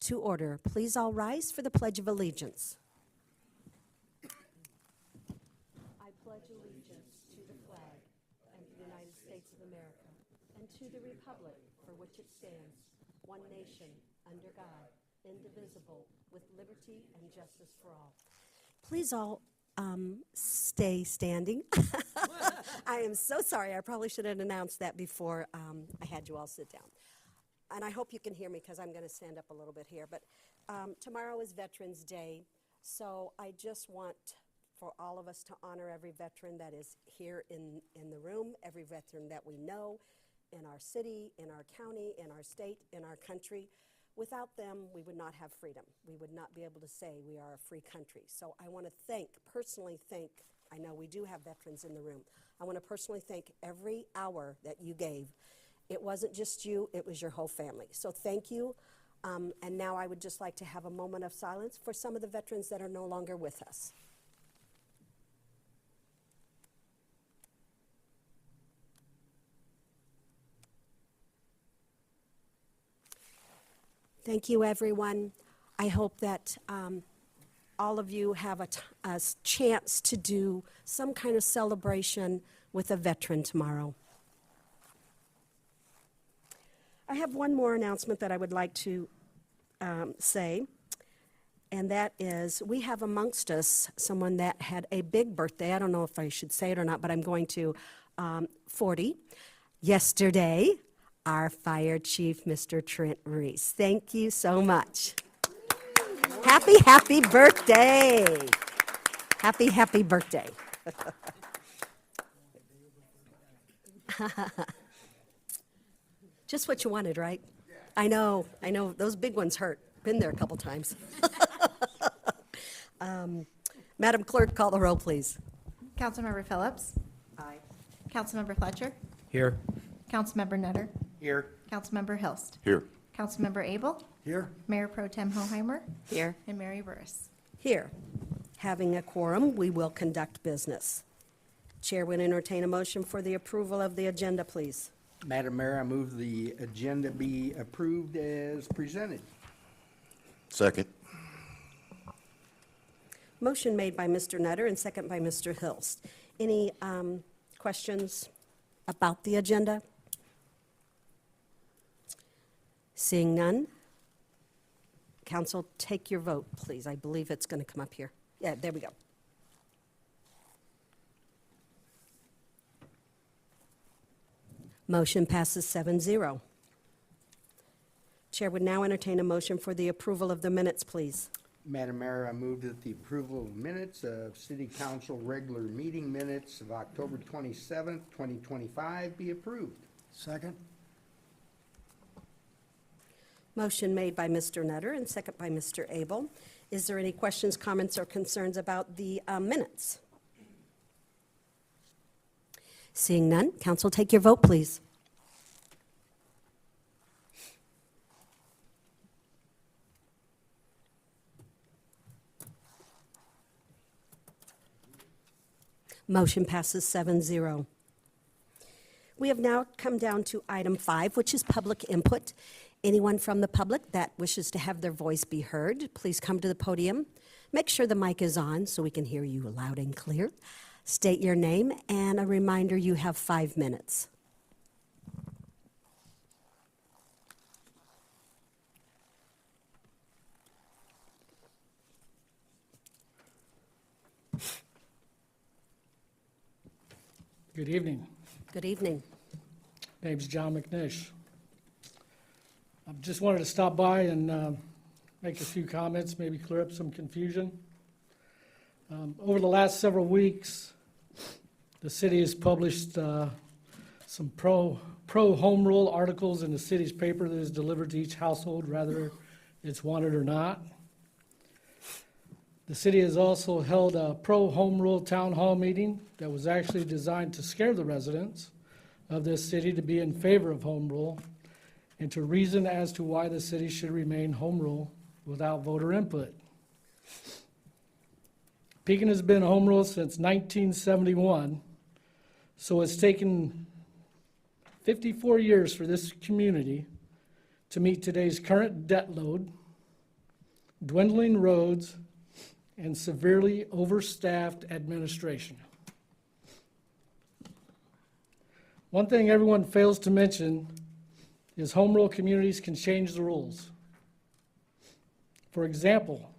To order. Please all rise for the Pledge of Allegiance. I pledge allegiance to the flag of the United States of America and to the republic for which it stands, one nation, under God, indivisible, with liberty and justice for all. Please all stay standing. I am so sorry. I probably should have announced that before I had you all sit down. And I hope you can hear me because I'm going to stand up a little bit here. But tomorrow is Veterans Day, so I just want for all of us to honor every veteran that is here in the room, every veteran that we know in our city, in our county, in our state, in our country. Without them, we would not have freedom. We would not be able to say we are a free country. So I want to personally thank, I know we do have veterans in the room, I want to personally thank every hour that you gave. It wasn't just you, it was your whole family. So thank you. And now I would just like to have a moment of silence for some of the veterans that are no longer with us. Thank you, everyone. I hope that all of you have a chance to do some kind of celebration with a veteran tomorrow. I have one more announcement that I would like to say, and that is we have amongst us someone that had a big birthday. I don't know if I should say it or not, but I'm going to. 40. Yesterday, our fire chief, Mr. Trent Reese. Thank you so much. Happy birthday. Happy birthday. Just what you wanted, right? I know, those big ones hurt. Been there a couple times. Madam Clerk, call the roll, please. Councilmember Phillips. Aye. Councilmember Fletcher. Here. Councilmember Nutter. Here. Councilmember Hilst. Here. Councilmember Abel. Here. Mayor Pro Tem Hoheimer. Here. And Mary Burris. Here. Having a quorum, we will conduct business. Chair would entertain a motion for the approval of the agenda, please. Madam Mayor, I move the agenda be approved as presented. Second. Motion made by Mr. Nutter and second by Mr. Hilst. Any questions about the agenda? Seeing none, council, take your vote, please. I believe it's going to come up here. Yeah, there we go. Motion passes 7-0. Chair would now entertain a motion for the approval of the minutes, please. Madam Mayor, I move that the approval of minutes of City Council regular meeting minutes of October 27th, 2025 be approved. Second. Motion made by Mr. Nutter and second by Mr. Abel. Is there any questions, comments, or concerns about the minutes? Seeing none, council, take your vote, please. Motion passes 7-0. We have now come down to item 5, which is public input. Anyone from the public that wishes to have their voice be heard, please come to the podium. Make sure the mic is on so we can hear you loud and clear. State your name, and a reminder, you have 5 minutes. Good evening. Good evening. Name's John McNish. I just wanted to stop by and make a few comments, maybe clear up some confusion. Over the last several weeks, the city has published some pro-home rule articles in the city's paper that is delivered to each household, whether it's wanted or not. The city has also held a pro-home rule town hall meeting that was actually designed to scare the residents of this city to be in favor of home rule and to reason as to why the city should remain home rule without voter input. Pekin has been home rule since 1971, so it's taken 54 years for this community to meet today's current debt load dwindling roads, and severely overstaffed administration. One thing everyone fails to mention is home rule communities can change the rules. For example,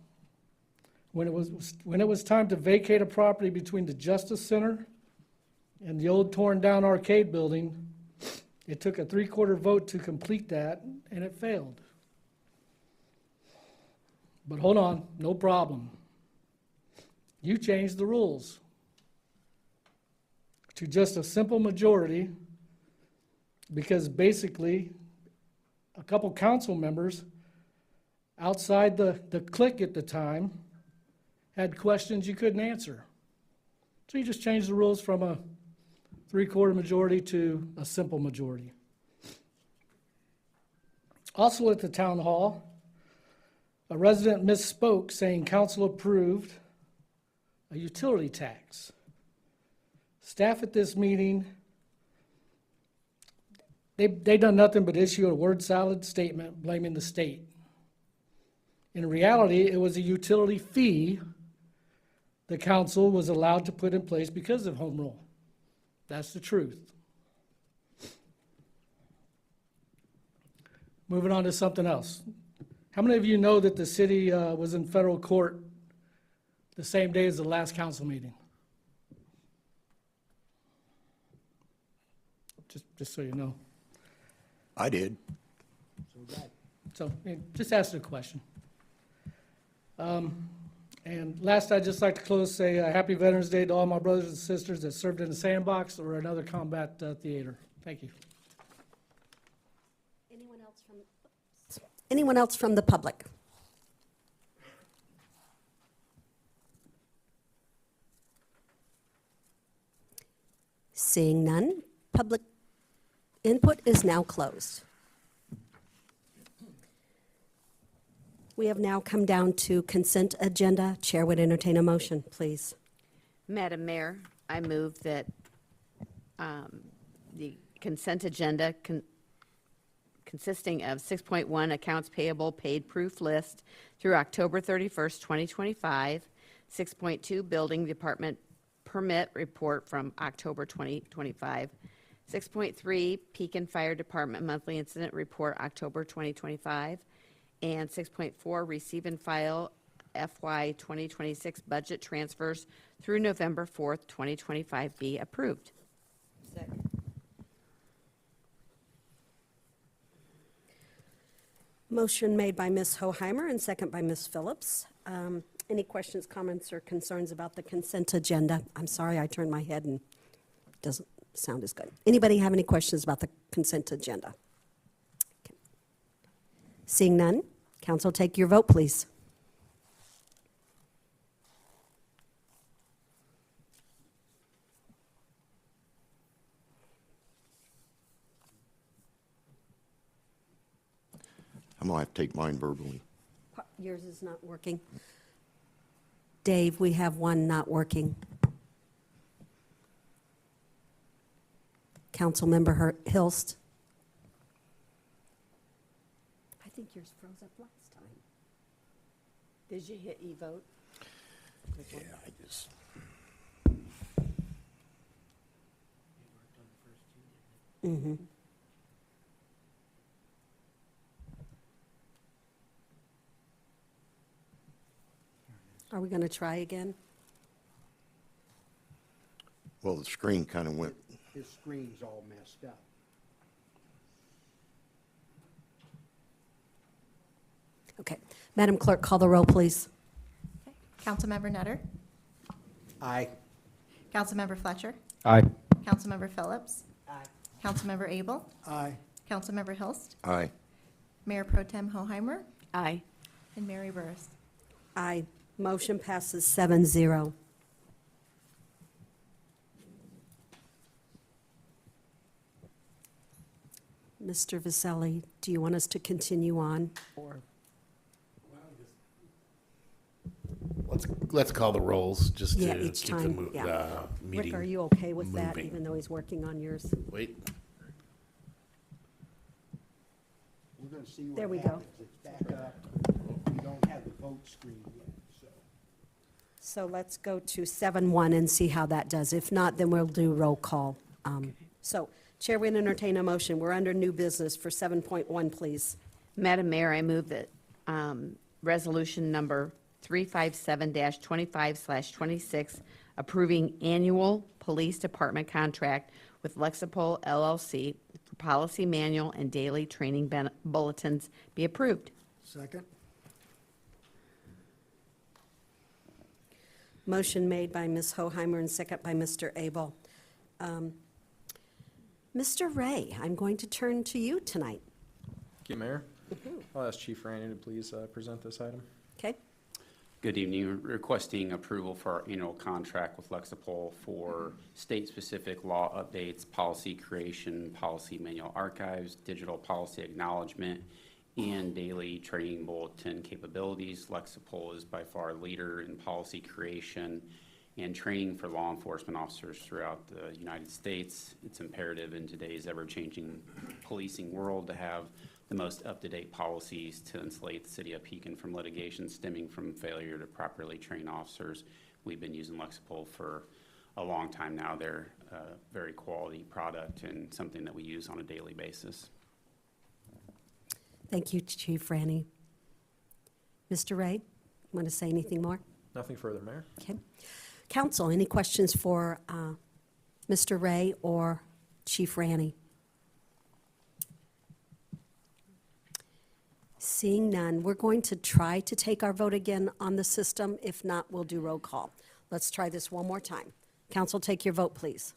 when it was time to vacate a property between the Justice Center and the old torn-down arcade building, it took a 3/4 vote to complete that, and it failed. But hold on, no problem. You changed the rules to just a simple majority because basically a couple council members outside the clique at the time had questions you couldn't answer. So you just changed the rules from a 3/4 majority to a simple majority. Also at the town hall, a resident misspoke saying council approved a utility tax. Staff at this meeting, they done nothing but issue a word salad statement blaming the state. In reality, it was a utility fee the council was allowed to put in place because of home rule. That's the truth. Moving on to something else. How many of you know that the city was in federal court the same day as the last council meeting? Just so you know. I did. So, just ask the question. And last, I'd just like to close, say Happy Veterans Day to all my brothers and sisters that served in the sandbox or another combat theater. Thank you. Anyone else from the public? Seeing none, public input is now closed. We have now come down to consent agenda. Chair would entertain a motion, please. Madam Mayor, I move that the consent agenda consisting of 6.1 accounts payable paid proof list through October 31st, 2025, 6.2 building department permit report from October 2025, 6.3 Pekin Fire Department monthly incident report October 2025, and 6.4 receive and file FY 2026 budget transfers through November 4th, 2025 be approved. Second. Motion made by Ms. Hoheimer and second by Ms. Phillips. Any questions, comments, or concerns about the consent agenda? I'm sorry, I turned my head and it doesn't sound as good. Anybody have any questions about the consent agenda? Okay. Seeing none, council, take your vote, please. I'm gonna have to take mine verbally. Yours is not working. Dave, we have one not working. Councilmember Hilst. I think yours froze up last time. Did you hit e-vote? Yeah, I just. Mm-hmm. Are we going to try again? Well, the screen kind of went. His screen's all messed up. Okay. Madam Clerk, call the roll, please. Okay. Councilmember Nutter. Aye. Councilmember Fletcher. Aye. Councilmember Phillips. Aye. Councilmember Abel. Aye. Councilmember Hilst. Aye. Mayor Pro Tem Hoheimer. Aye. And Mary Burris. Aye. Motion passes 7-0. Mr. Vasselli, do you want us to continue on? Or Let's call the rolls just Yeah, to each keep the time, yeah. meeting. Rick, are you okay with that, moving. even though he's working on yours? Wait, We're gonna see what There we go. happens. It's back up. We don't have the vote screen yet, so. So let's go to 7-1 and see how that does. If not, then we'll do roll call. So Chair would entertain a motion. We're under new business for 7.1, please. Madam Mayor, I move that resolution number 357-25/26, approving annual police department contract with Lexipol LLC for policy manual and daily training bulletins be approved. Second? Motion made by Ms. Hoheimer and second by Mr. Abel. Mr. Ray, I'm going to turn to you tonight. Thank you, Mayor. I'll ask Chief Randy to please present this item. Okay? Good evening. Requesting approval for our annual contract with Lexipol for state-specific law updates, policy creation, policy manual archives, digital policy acknowledgement, and daily training bulletin capabilities. Lexipol is by far a leader in policy creation and training for law enforcement officers throughout the United States. It's imperative in today's ever-changing policing world to have the most up-to-date policies to insulate the city of Pekin from litigation stemming from failure to properly train officers. We've been using Lexipol for a long time now. They're a very quality product and something that we use on a daily basis. Thank you, Chief Randy. Mr. Ray, want to say anything more? Nothing further, Mayor. Okay. Council, any questions for Mr. Ray or Chief Randy? Seeing none, we're going to try to take our vote again on the system. If not, we'll do roll call. Let's try this one more time. Council, take your vote, please.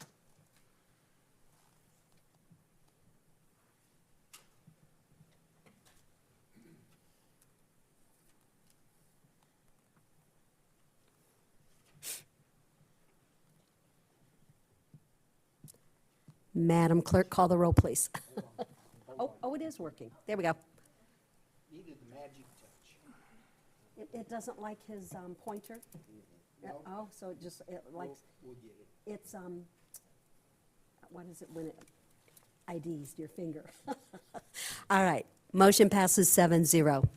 Madam Clerk, call the roll, please. Oh, it is working. There we go. Needed the magic touch. It doesn't like his pointer? Oh, so it likes, We'll get it. it's, what is it when it IDs your finger? All right, motion passes 7-0.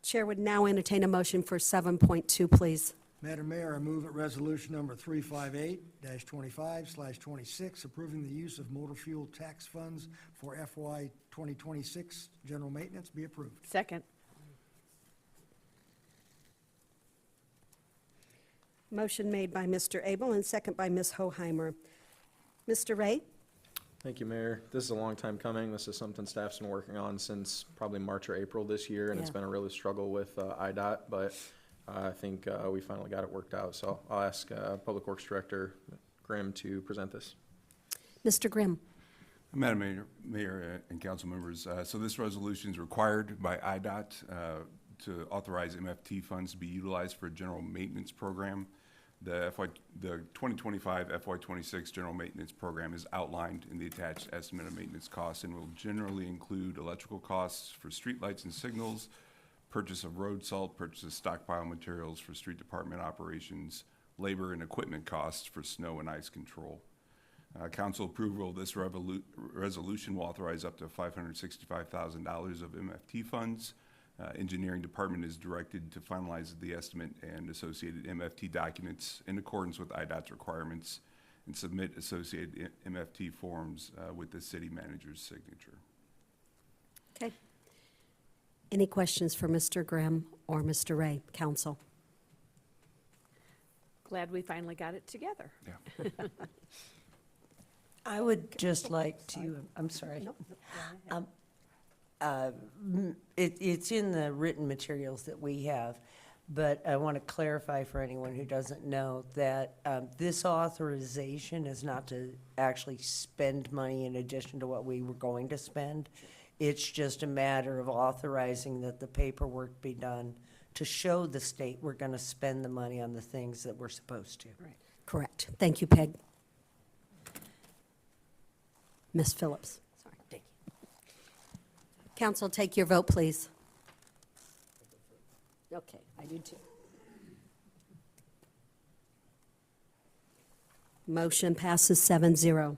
Chair would now entertain a motion for 7.2, please. Madam Mayor, I move that resolution number 358-25/26, approving the use of motor fuel tax funds for FY 2026 general maintenance be approved. Second. Motion made by Mr. Abel and second by Ms. Hoheimer. Mr. Ray? Thank you, Mayor. This is a long time coming. This is something staff's been working on since probably March or April this year, and it's Yeah. been a really struggle with IDOT, but I think we finally got it worked out. So I'll ask Public Works Director Grimm to present this. Mr. Grimm? Madam Mayor and council members, so this resolution is required by IDOT to authorize MFT funds to be utilized for a general maintenance program. The 2025 FY26 general maintenance program is outlined in the attached estimate of maintenance costs and will generally include electrical costs for streetlights and signals, purchase of road salt, purchase of stockpile materials for street department operations, labor and equipment costs for snow and ice control. Council approval of this resolution will authorize up to $565,000 of MFT funds. Engineering Department is directed to finalize the estimate and associated MFT documents in accordance with IDOT's requirements and submit associated MFT forms with the city manager's signature. Okay. Any questions for Mr. Grimm or Mr. Ray, council? Glad we finally got it together. Yeah. I would just like to, I'm sorry. It's in the written materials that we have, but I want to clarify for anyone who doesn't know that this authorization is not to actually spend money in addition to what we were going to spend. It's just a matter of authorizing that the paperwork be done to show the state we're going to spend the money on the things that we're supposed to. Right. Correct. Thank you, Peg. Ms. Phillips? Sorry. Thank you. Council, take your vote, please. Okay, I do too. Motion passes 7-0.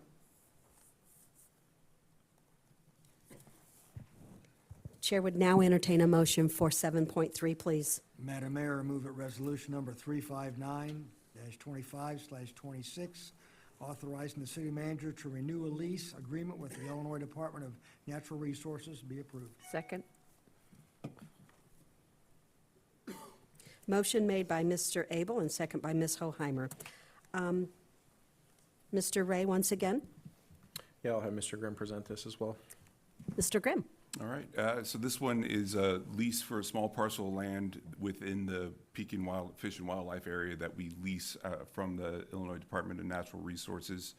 Chair would now entertain a motion for 7.3, please. Madam Mayor, I move that resolution number 359-25/26, authorizing the city manager to renew a lease agreement with the Illinois Department of Natural Resources be approved. Second? Motion made by Mr. Abel and second by Ms. Hoheimer. Mr. Ray, once again. Yeah, I'll have Mr. Grimm present this as well. Mr. Grimm. All right, so this one is a lease for a small parcel of land within the Pekin Fish and Wildlife area that we lease from the Illinois Department of Natural Resources.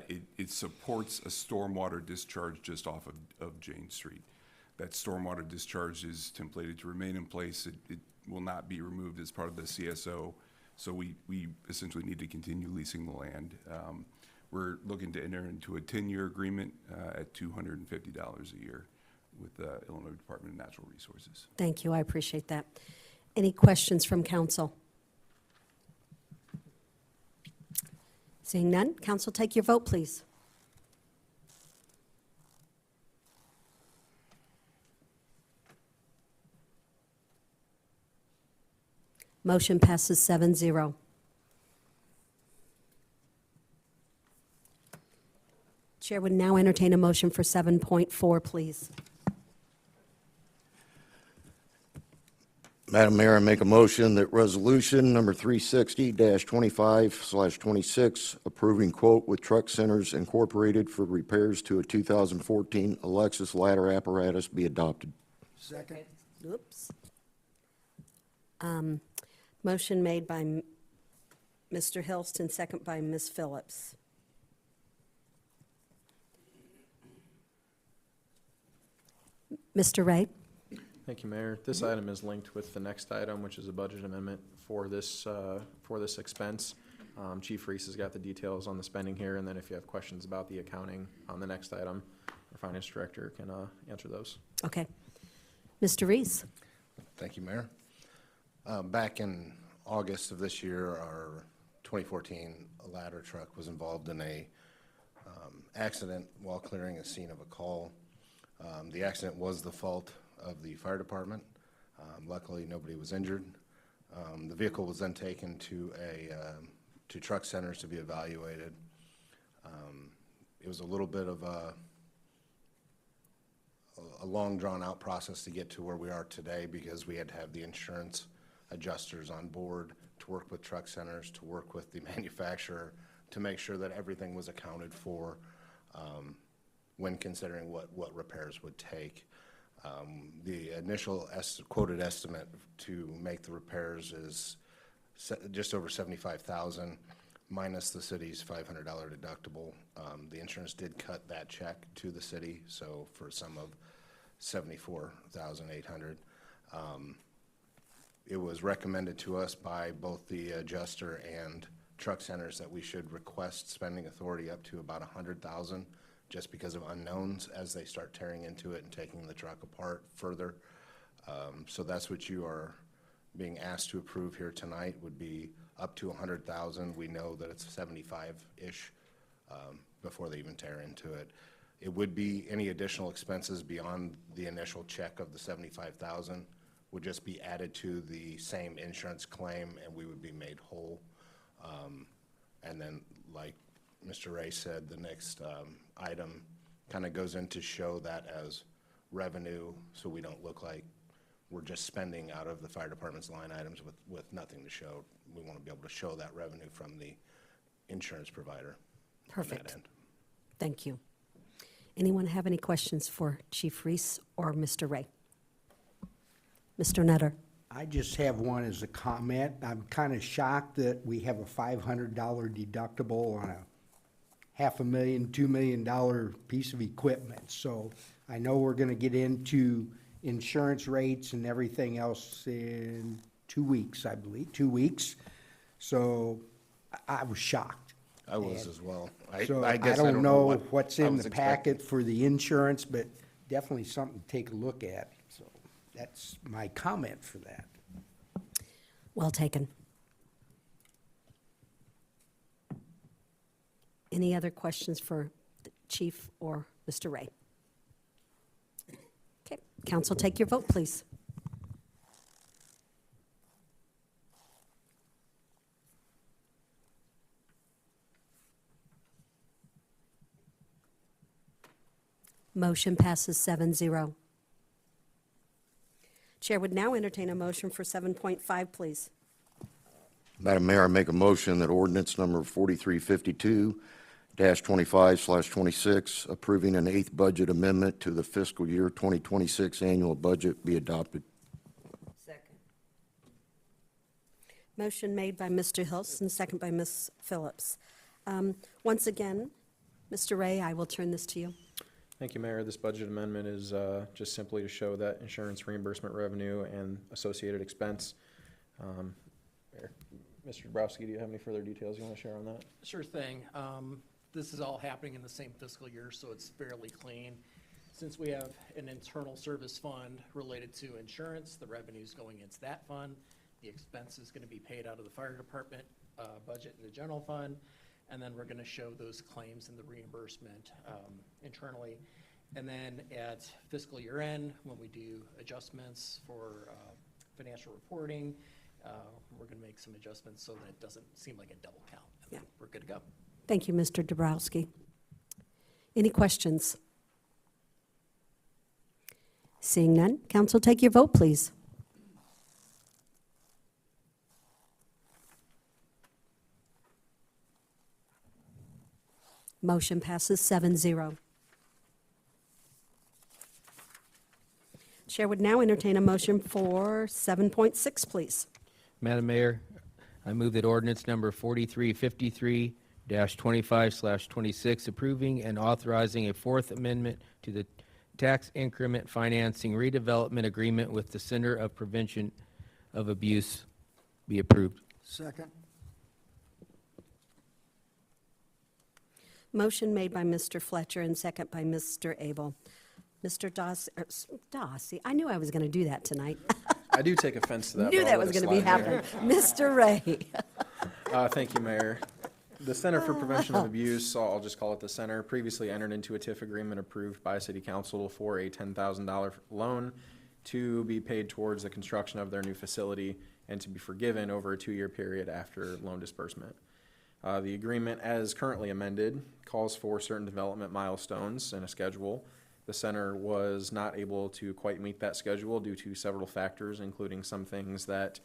It supports a stormwater discharge just off of Jane Street. That stormwater discharge is templated to remain in place. It will not be removed as part of the CSO, so we essentially need to continue leasing the land. We're looking to enter into a 10-year agreement at $250 a year with the Illinois Department of Natural Resources. Thank you, I appreciate that. Any questions from council? Seeing none, council, take your vote, please. Motion passes 7-0. Chair would now entertain a motion for 7.4, please. Madam Mayor, I make a motion that resolution number 360-25/26, approving quote with Truck Centers Incorporated for repairs to a 2014 Alexis ladder apparatus be adopted. Second. Oops. Motion made by Mr. Hilston, second by Ms. Phillips. Mr. Ray? Thank you, Mayor. This item is linked with the next item, which is a budget amendment for this expense. Chief Reese has got the details on the spending here, and then if you have questions about the accounting on the next item, our finance director can answer those. Okay. Mr. Reese? Thank you, Mayor. Back in August of this year, our 2014 ladder truck was involved in a accident while clearing a scene of a call. The accident was the fault of the fire department. Luckily, nobody was injured. The vehicle was then taken to Truck Centers to be evaluated. It was a little bit of a long, drawn-out process to get to where we are today because we had to have the insurance adjusters on board to work with Truck Centers, to work with the manufacturer, to make sure that everything was accounted for when considering what repairs would take. The initial quoted estimate to make the repairs is just over $75,000 minus the city's $500 deductible. The insurance did cut that check to the city, so for a sum of $74,800. It was recommended to us by both the adjuster and Truck Centers that we should request spending authority up to about $100,000 just because of unknowns as they start tearing into it and taking the truck apart further. So that's what you are being asked to approve here tonight, would be up to $100,000. We know that it's 75-ish before they even tear into it. It would be any additional expenses beyond the initial check of the $75,000 would just be added to the same insurance claim, and we would be made whole. And then, like Mr. Ray said, the next item kind of goes in to show that as revenue, so we don't look like we're just spending out of the fire department's line items with nothing to show. We want to be able to show that revenue from the insurance provider. Perfect. On that end. Thank you. Anyone have any questions for Chief Reese or Mr. Ray? Mr. Nutter? I just have one as a comment. I'm kind of shocked that we have a $500 deductible on a $500,000, $2 million piece of equipment. So I know we're going to get into insurance rates and everything else in 2 weeks, I believe, 2 weeks. So I was shocked. I was as well. So I guess don't know what's I in was the expecting. packet for the insurance, but definitely something to take a look at. So that's my comment for that. Well taken. Any other questions for the Chief or Mr. Ray? Okay, Council, take your vote, please. Motion passes 7-0. Chair would now entertain a motion for 7.5, please. Madam Mayor, I make a motion that ordinance number 4352-25/26, approving an eighth budget amendment to the fiscal year 2026 annual budget be adopted. Second. Motion made by Mr. Hilst and second by Ms. Phillips. Once again, Mr. Ray, I will turn this to you. Thank you, Mayor. This budget amendment is just simply to show that insurance reimbursement revenue and associated expense. Mayor, Mr. Dabrowski, do you have any further details you want to share on that? Sure thing. This is all happening in the same fiscal year, so it's fairly clean. Since we have an internal service fund related to insurance, the revenue's going into that fund. The expense is going to be paid out of the fire department budget in the general fund. And then we're going to show those claims and the reimbursement internally. And then at fiscal year end, when we do adjustments for financial reporting, we're going to make some adjustments so that it doesn't seem like a double count. And then we're good to go. Thank you, Mr. Dabrowski. Any questions? Seeing none, council, take your vote, please. Motion passes 7-0. Chair would now entertain a motion for 7.6, please. Madam Mayor, I move that ordinance number 4353-25/26, approving and authorizing a fourth amendment to the tax increment financing redevelopment agreement with the Center of Prevention of Abuse be approved. Second. Motion made by Mr. Fletcher and second by Mr. Abel. Mr. Dossie, I knew I was going to do that tonight. I do take offense to that. Knew but that I'll was let it going to be slide, Mayor. happening. Mr. Ray. Thank you, Mayor. The Center for Prevention of Abuse, I'll just call it the Center, previously entered into a TIF agreement approved by City Council for a $10,000 loan to be paid towards the construction of their new facility and to be forgiven over a 2-year period after loan disbursement. The agreement, as currently amended, calls for certain development milestones and a schedule. The center was not able to quite meet that schedule due to several factors, including some things that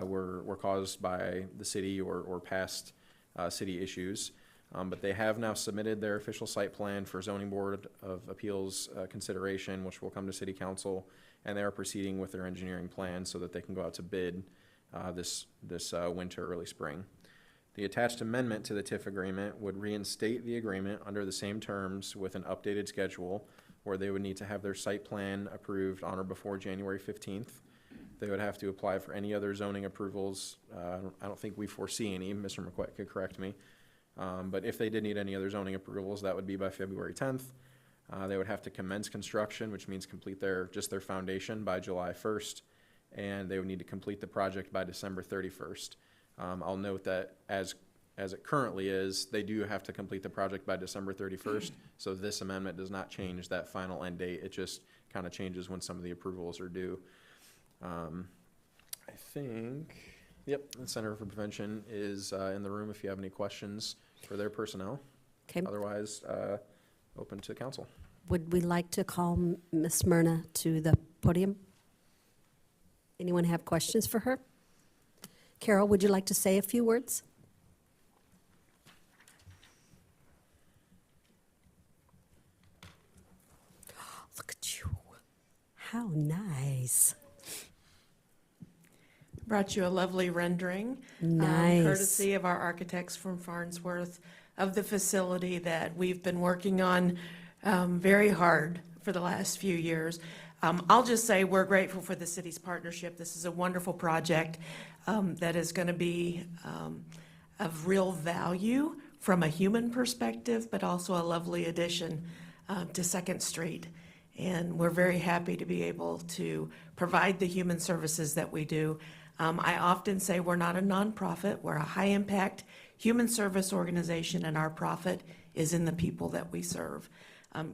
were caused by the city or past city issues. But they have now submitted their official site plan for Zoning Board of Appeals consideration, which will come to City Council, and they are proceeding with their engineering plan so that they can go out to bid this winter, early spring. The attached amendment to the TIF agreement would reinstate the agreement under the same terms with an updated schedule where they would need to have their site plan approved on or before January 15th. They would have to apply for any other zoning approvals. I don't think we foresee any. Mr. McQuett could correct me. But if they did need any other zoning approvals, that would be by February 10th. They would have to commence construction, which means complete their foundation by July 1st, and they would need to complete the project by December 31st. I'll note that as it currently is, they do have to complete the project by December 31st, so this amendment does not change that final end date. It just kind of changes when some of the approvals are due. I think, yep, the Center for Prevention is in the room if you have any questions for their personnel. Okay. Otherwise, open to council. Would we like to call Ms. Myrna to the podium? Anyone have questions for her? Carol, would you like to say a few words? Look at you. How nice. Brought you a lovely rendering. Nice. Courtesy of our architects from Farnsworth of the facility that we've been working on very hard for the last few years. I'll just say we're grateful for the city's partnership. This is a wonderful project that is going to be of real value from a human perspective, but also a lovely addition to Second Street. And we're very happy to be able to provide the human services that we do. I often say we're not a nonprofit, we're a high-impact human service organization, and our profit is in the people that we serve.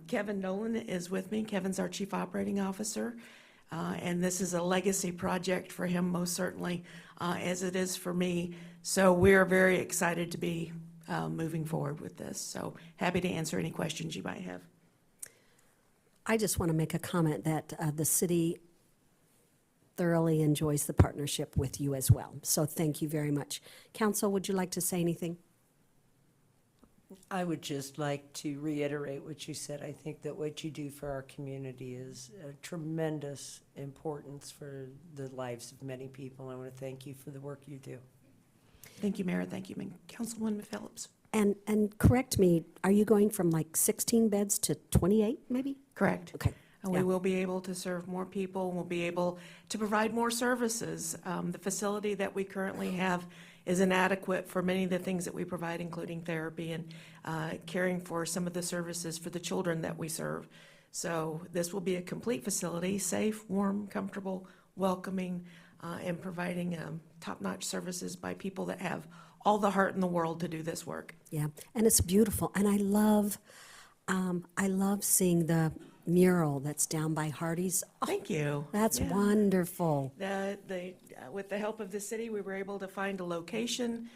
Kevin Nolan is with me. Kevin's our Chief Operating Officer. And this is a legacy project for him, most certainly, as it is for me. So we're very excited to be moving forward with this. So happy to answer any questions you might have. I just want to make a comment that the city thoroughly enjoys the partnership with you as well. So thank you very much. Council, would you like to say anything? I would just like to reiterate what you said. I think that what you do for our community is a tremendous importance for the lives of many people. I want to thank you for the work you do. Thank you, Mayor. Thank you, Councilwoman Phillips. And correct me, are you going from like 16 beds to 28 maybe? Correct. Okay. And we will be able to serve more people. We'll be able to provide more services. The facility that we currently have is inadequate for many of the things that we provide, including therapy and caring for some of the services for the children that we serve. So this will be a complete facility, safe, warm, comfortable, welcoming, and providing top-notch services by people that have all the heart in the world to do this work. Yeah, and it's beautiful. And I love seeing the mural that's down by Hardee's. Oh, Thank you. That's Yeah. wonderful. With the help of the city, we were able to find a location,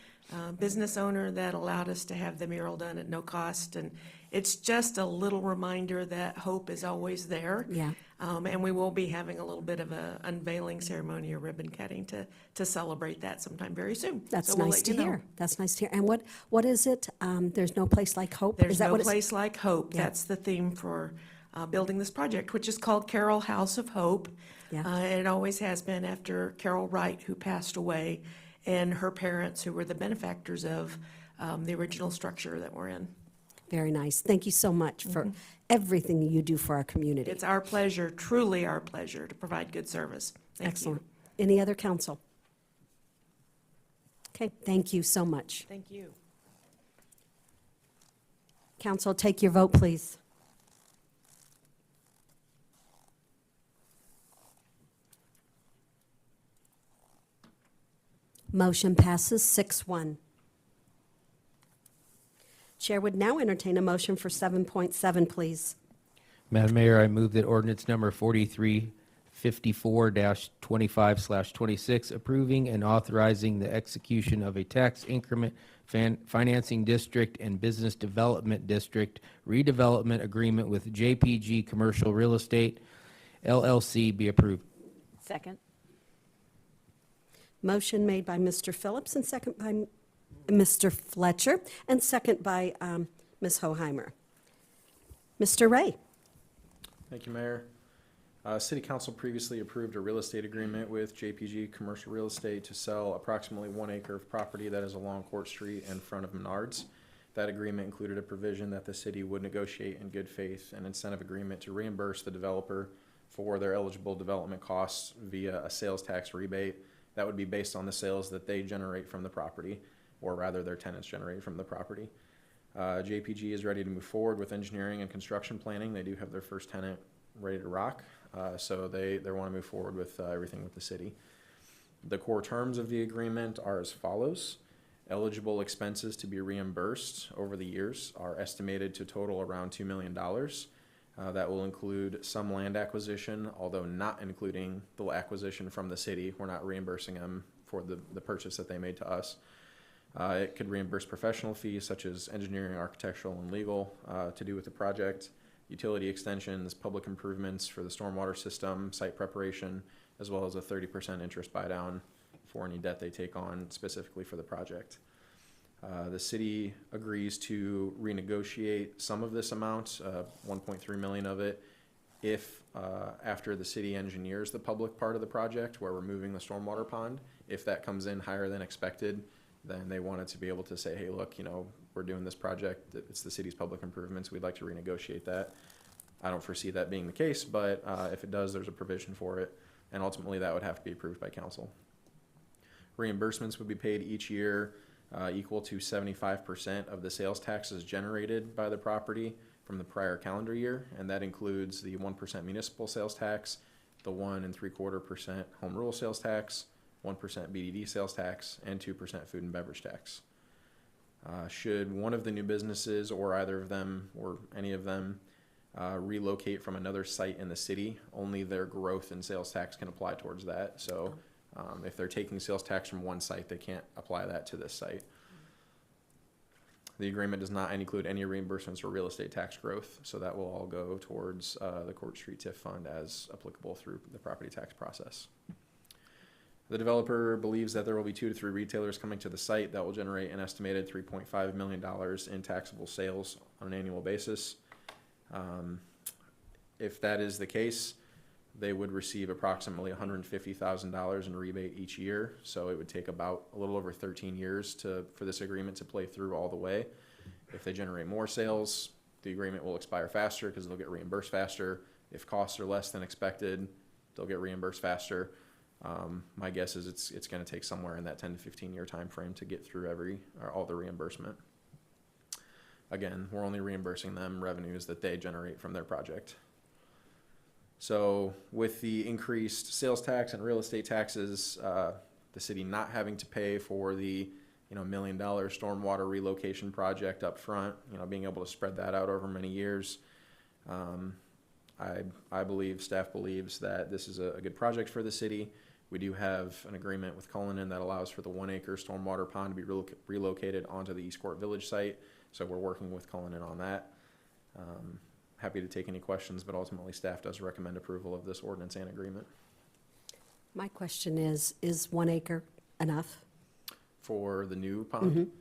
business owner that allowed us to have the mural done at no cost. And it's just a little reminder that hope is always there. Yeah. And we will be having a little bit of a unveiling ceremony or ribbon cutting to celebrate that sometime very soon. That's So we'll nice let to you know. hear. That's nice to hear. And what is it? There's no place like hope? There's Is that no what it's- place like hope. Yeah. That's the theme for building this project, which is called Carroll House of Hope. Yeah. And it always has been after Carol Wright, who passed away, and her parents, who were the benefactors of the original structure that we're in. Very nice. Thank you so much for everything you do for our community. It's our pleasure, truly our pleasure, to provide good service. Thank you. Excellent. Any other council? Okay, thank you so much. Thank you. Council, take your vote, please. Motion passes 6-1. Chair would now entertain a motion for 7.7, please. Madam Mayor, I move that ordinance number 4354-25/26, approving and authorizing the execution of a tax increment financing district and business development district redevelopment agreement with JPG Commercial Real Estate LLC be approved. Second. Motion made by Mr. Phillips and second by Mr. Fletcher, and second by Ms. Hoheimer. Mr. Ray. Thank you, Mayor. City Council previously approved a real estate agreement with JPG Commercial Real Estate to sell approximately 1 acre of property that is along Court Street in front of Menards. That agreement included a provision that the city would negotiate in good faith an incentive agreement to reimburse the developer for their eligible development costs via a sales tax rebate. That would be based on the sales that they generate from the property, or rather their tenants generate from the property. JPG is ready to move forward with engineering and construction planning. They do have their first tenant ready to rock, so they want to move forward with everything with the city. The core terms of the agreement are as follows. Eligible expenses to be reimbursed over the years are estimated to total around $2 million. That will include some land acquisition, although not including the acquisition from the city. We're not reimbursing them for the purchase that they made to us. It could reimburse professional fees such as engineering, architectural, and legal to do with the project, utility extensions, public improvements for the stormwater system, site preparation, as well as a 30% interest buy-down for any debt they take on specifically for the project. The city agrees to renegotiate some of this amount, 1.3 million of it, if after the city engineers the public part of the project where we're moving the stormwater pond, if that comes in higher than expected, then they wanted to be able to say, hey, look, we're doing this project, it's the city's public improvements, we'd like to renegotiate that. I don't foresee that being the case, but if it does, there's a provision for it, and ultimately that would have to be approved by council. Reimbursements would be paid each year equal to 75% of the sales taxes generated by the property from the prior calendar year, and that includes the 1% municipal sales tax, the 1 3/4% home rule sales tax, 1% BDD sales tax, and 2% food and beverage tax. Should one of the new businesses or either of them or any of them relocate from another site in the city, only their growth in sales tax can apply towards that. So if they're taking sales tax from one site, they can't apply that to this site. The agreement does not include any reimbursements for real estate tax growth, so that will all go towards the Court Street TIF fund as applicable through the property tax process. The developer believes that there will be 2 to 3 retailers coming to the site that will generate an estimated $3.5 million in taxable sales on an annual basis. If that is the case, they would receive approximately $150,000 in rebate each year. So it would take about a little over 13 years for this agreement to play through all the way. If they generate more sales, the agreement will expire faster because they'll get reimbursed faster. If costs are less than expected, they'll get reimbursed faster. My guess is it's going to take somewhere in that 10 to 15 year time frame to get through all the reimbursement. Again, we're only reimbursing them revenues that they generate from their project. So with the increased sales tax and real estate taxes, the city not having to pay for the $1 million stormwater relocation project up front, being able to spread that out over many years, I believe, staff believes that this is a good project for the city. We do have an agreement with Cullinan that allows for the 1 acre stormwater pond to be relocated onto the East Court Village site. So we're working with Cullinan on that. Happy to take any questions, but ultimately staff does recommend approval of this ordinance and agreement. My question is 1 acre enough? For the new pond?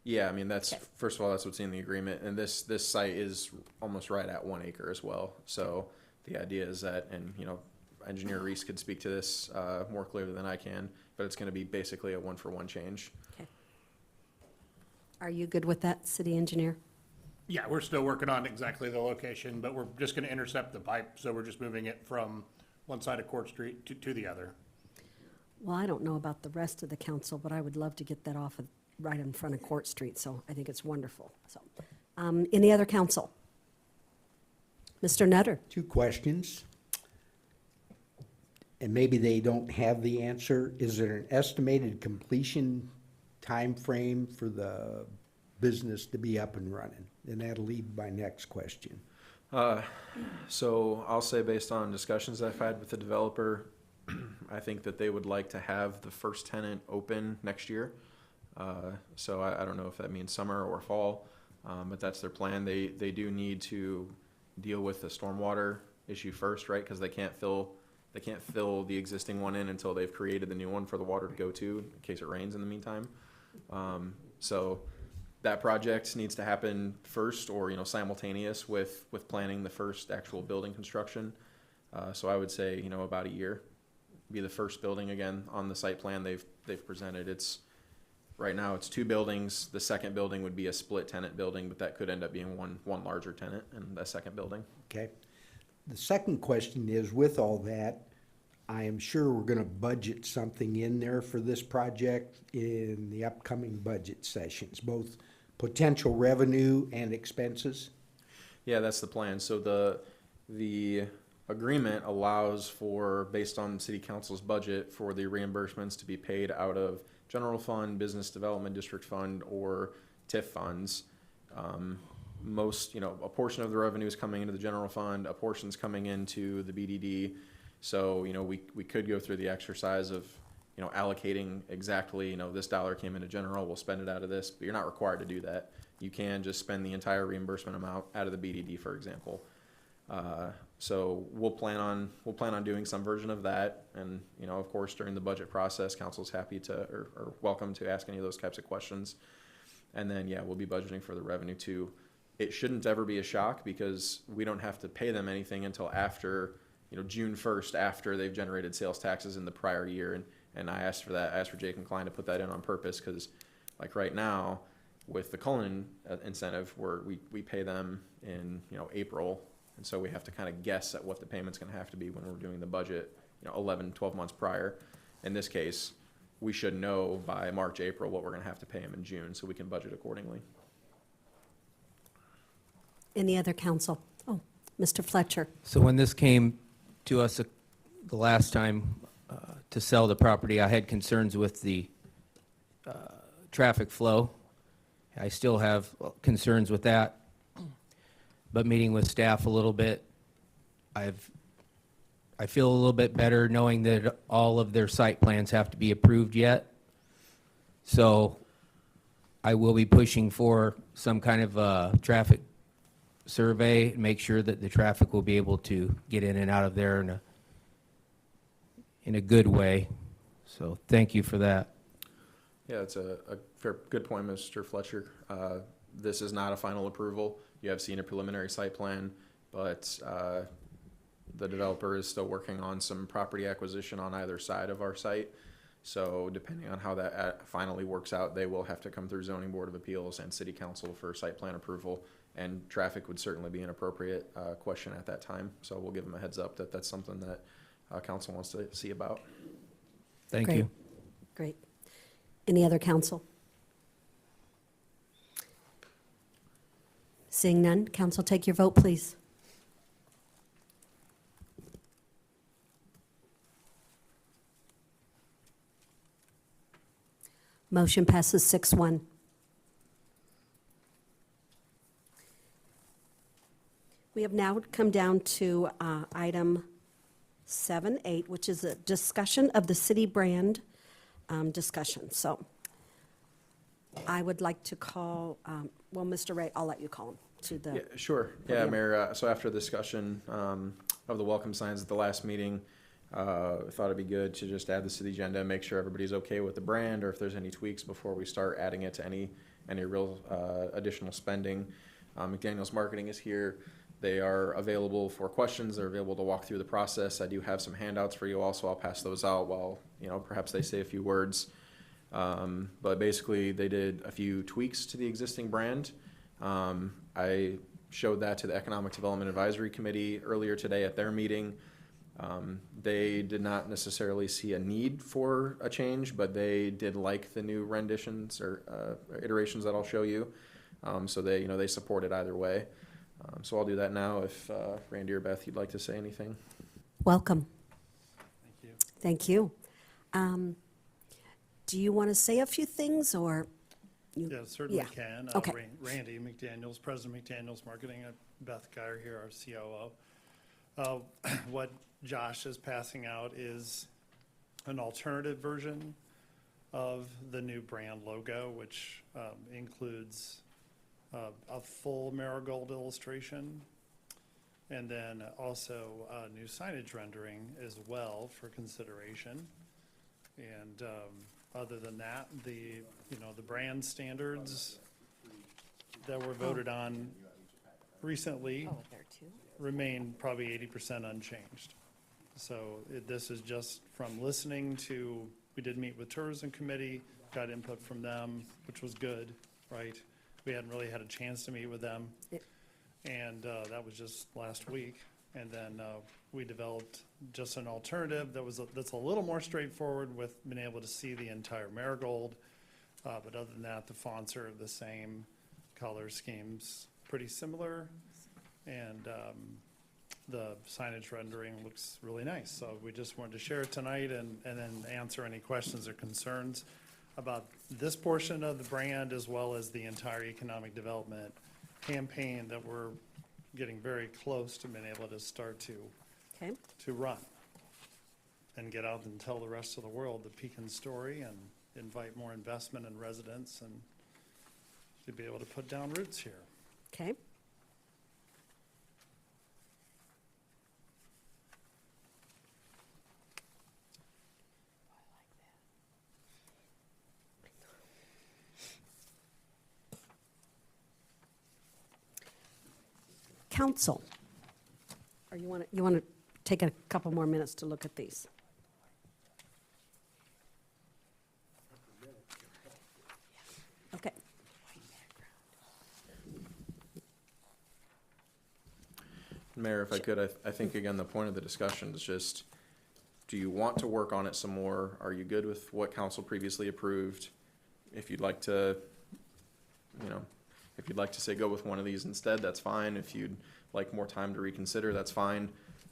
Yeah, I mean, first of all, that's what's in the agreement. And this site is almost right at 1 acre as well. So the idea is that, and Engineer Reese could speak to this more clearly than I can, but it's going to be basically a 1-for-1 change. Okay. Are you good with that, city engineer? Yeah, we're still working on exactly the location, but we're just gonna intercept the pipe, so we're just moving it from one side of Court Street to the other. Well, I don't know about the rest of the council, but I would love to get that off of, right in front of Court Street, so I think it's wonderful. So, any other council? Mr. Nutter? 2 questions. And maybe they don't have the answer. Is there an estimated completion time frame for the business to be up and running? And that'll lead my next question. So I'll say, based on discussions I've had with the developer, I think that they would like to have the first tenant open next year. So I don't know if that means summer or fall, but that's their plan. They do need to deal with the stormwater issue first, right? Because they can't fill the existing one in until they've created the new one for the water to go to in case it rains in the meantime. So that project needs to happen first, or simultaneous with planning the first actual building construction. So I would say about a year be the first building again on the site plan they've presented. Right now it's 2 buildings. The second building would be a split tenant building, but that could end up being one larger tenant in the second building. Okay. The second question is, with all that, I am sure we're gonna budget something in there for this project in the upcoming budget sessions, both potential revenue and expenses? Yeah, that's the plan. So the agreement allows for, based on city council's budget, for the reimbursements to be paid out of general fund, business development district fund, or TIF funds. A portion of the revenue is coming into the general fund, a portion's coming into the BDD. So, we could go through the exercise of, allocating exactly, this dollar came into general, we'll spend it out of this, but you're not required to do that. You can just spend the entire reimbursement amount out of the BDD, for example. So we'll plan on doing some version of that. And, of course, during the budget process, council's happy to, or welcome to ask any of those types of questions. And then, we'll be budgeting for the revenue too. It shouldn't ever be a shock because we don't have to pay them anything until after, June 1st, after they've generated sales taxes in the prior year. And I asked for that. I asked for Jake and Klein to put that in on purpose because, like right now, with the Cullinan incentive, we pay them in April, and so we have to kind of guess at what the payment's going to have to be when we're doing the budget 11-12 months prior. In this case, we should know by March, April what we're going to have to pay them in June, so we can budget accordingly. Any other council? Oh, Mr. Fletcher. So when this came to us the last time to sell the property, I had concerns with the traffic flow. I still have concerns with that. but meeting with staff a little bit, I feel a little bit better knowing that all of their site plans have to be approved yet. So I will be pushing for some kind of a traffic survey, make sure that the traffic will be able to get in and out of there in a good way. So thank you for that. Yeah, it's a good point, Mr. Fletcher. This is not a final approval. You have seen a preliminary site plan, but the developer is still working on some property acquisition on either side of our site. So depending on how that finally works out, they will have to come through Zoning Board of Appeals and City Council for site plan approval. And traffic would certainly be an appropriate question at that time. So we'll give them a heads up that that's something that council wants to see about. Thank Great. you. Great. Any other council? Seeing none, council, take your vote, please. Motion passes 6-1. We have now come down to item 7-8, which is a discussion of the city brand discussion. So I would like to call, well, Mr. Ray, I'll let you call him to the. Yeah, sure. Yeah, podium. Mayor, so after the discussion of the welcome signs at the last meeting, I thought it'd be good to just add this to the agenda and make sure everybody's okay with the brand, or if there's any tweaks before we start adding it to any real additional spending. McDaniel's Marketing is here. They are available for questions. They're available to walk through the process. I do have some handouts for you also. I'll pass those out while, perhaps they say a few words. But basically, they did a few tweaks to the existing brand. I showed that to the Economic Development Advisory Committee earlier today at their meeting. They did not necessarily see a need for a change, but they did like the new renditions or iterations that I'll show you. So they support it either way. So I'll do that now. If Randy or Beth, you'd like to say anything. Welcome. Thank you. Thank you. Do you want to say a few things, or? Yeah, certainly Yeah. can. Okay. Randy McDaniels, President McDaniels Marketing, Beth Geyer here, our COO. What Josh is passing out is an alternative version of the new brand logo, which includes a full marigold illustration, and then also new signage rendering as well for consideration. And other than that, the brand standards that were voted on recently remain probably 80% unchanged. So this is just from listening to, we did meet with Tourism Committee, got input from them, which was good, right? We hadn't really had a chance to meet with them. And that was just last week. And then we developed just an alternative that's a little more straightforward with being able to see the entire marigold. But other than that, the fonts are the same, color schemes pretty similar. And the signage rendering looks really nice. So we just wanted to share it tonight and then answer any questions or concerns about this portion of the brand, as well as the entire economic development campaign that we're getting very close to being able to start to run and get out and tell the rest of the world the Pekin story and invite more investment and residents and to be able to put down roots here. Okay. Council, or you want to take a couple more minutes to look at these? Okay. Mayor, if I could, I think, again, the point of the discussion is just, do you want to work on it some more? Are you good with what council previously approved? If you'd like to, if you'd like to say go with one of these instead, that's fine. If you'd like more time to reconsider, that's fine.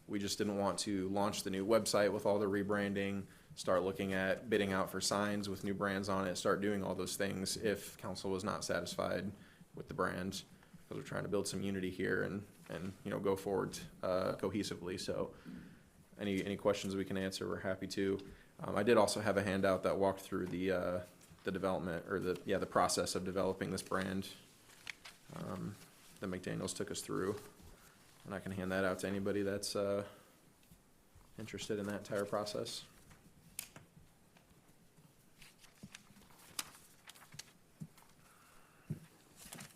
We just didn't want to launch the new website with all the rebranding, start looking at bidding out for signs with new brands on it, start doing all those things if council was not satisfied with the brand. we're trying to build some unity here and, you know, go forward, cohesively. So any questions we can answer, we're happy to. I did also have a handout that walked through the development, or the process of developing this brand, that McDaniels took us through. And I can hand that out to anybody that's, interested in that entire process.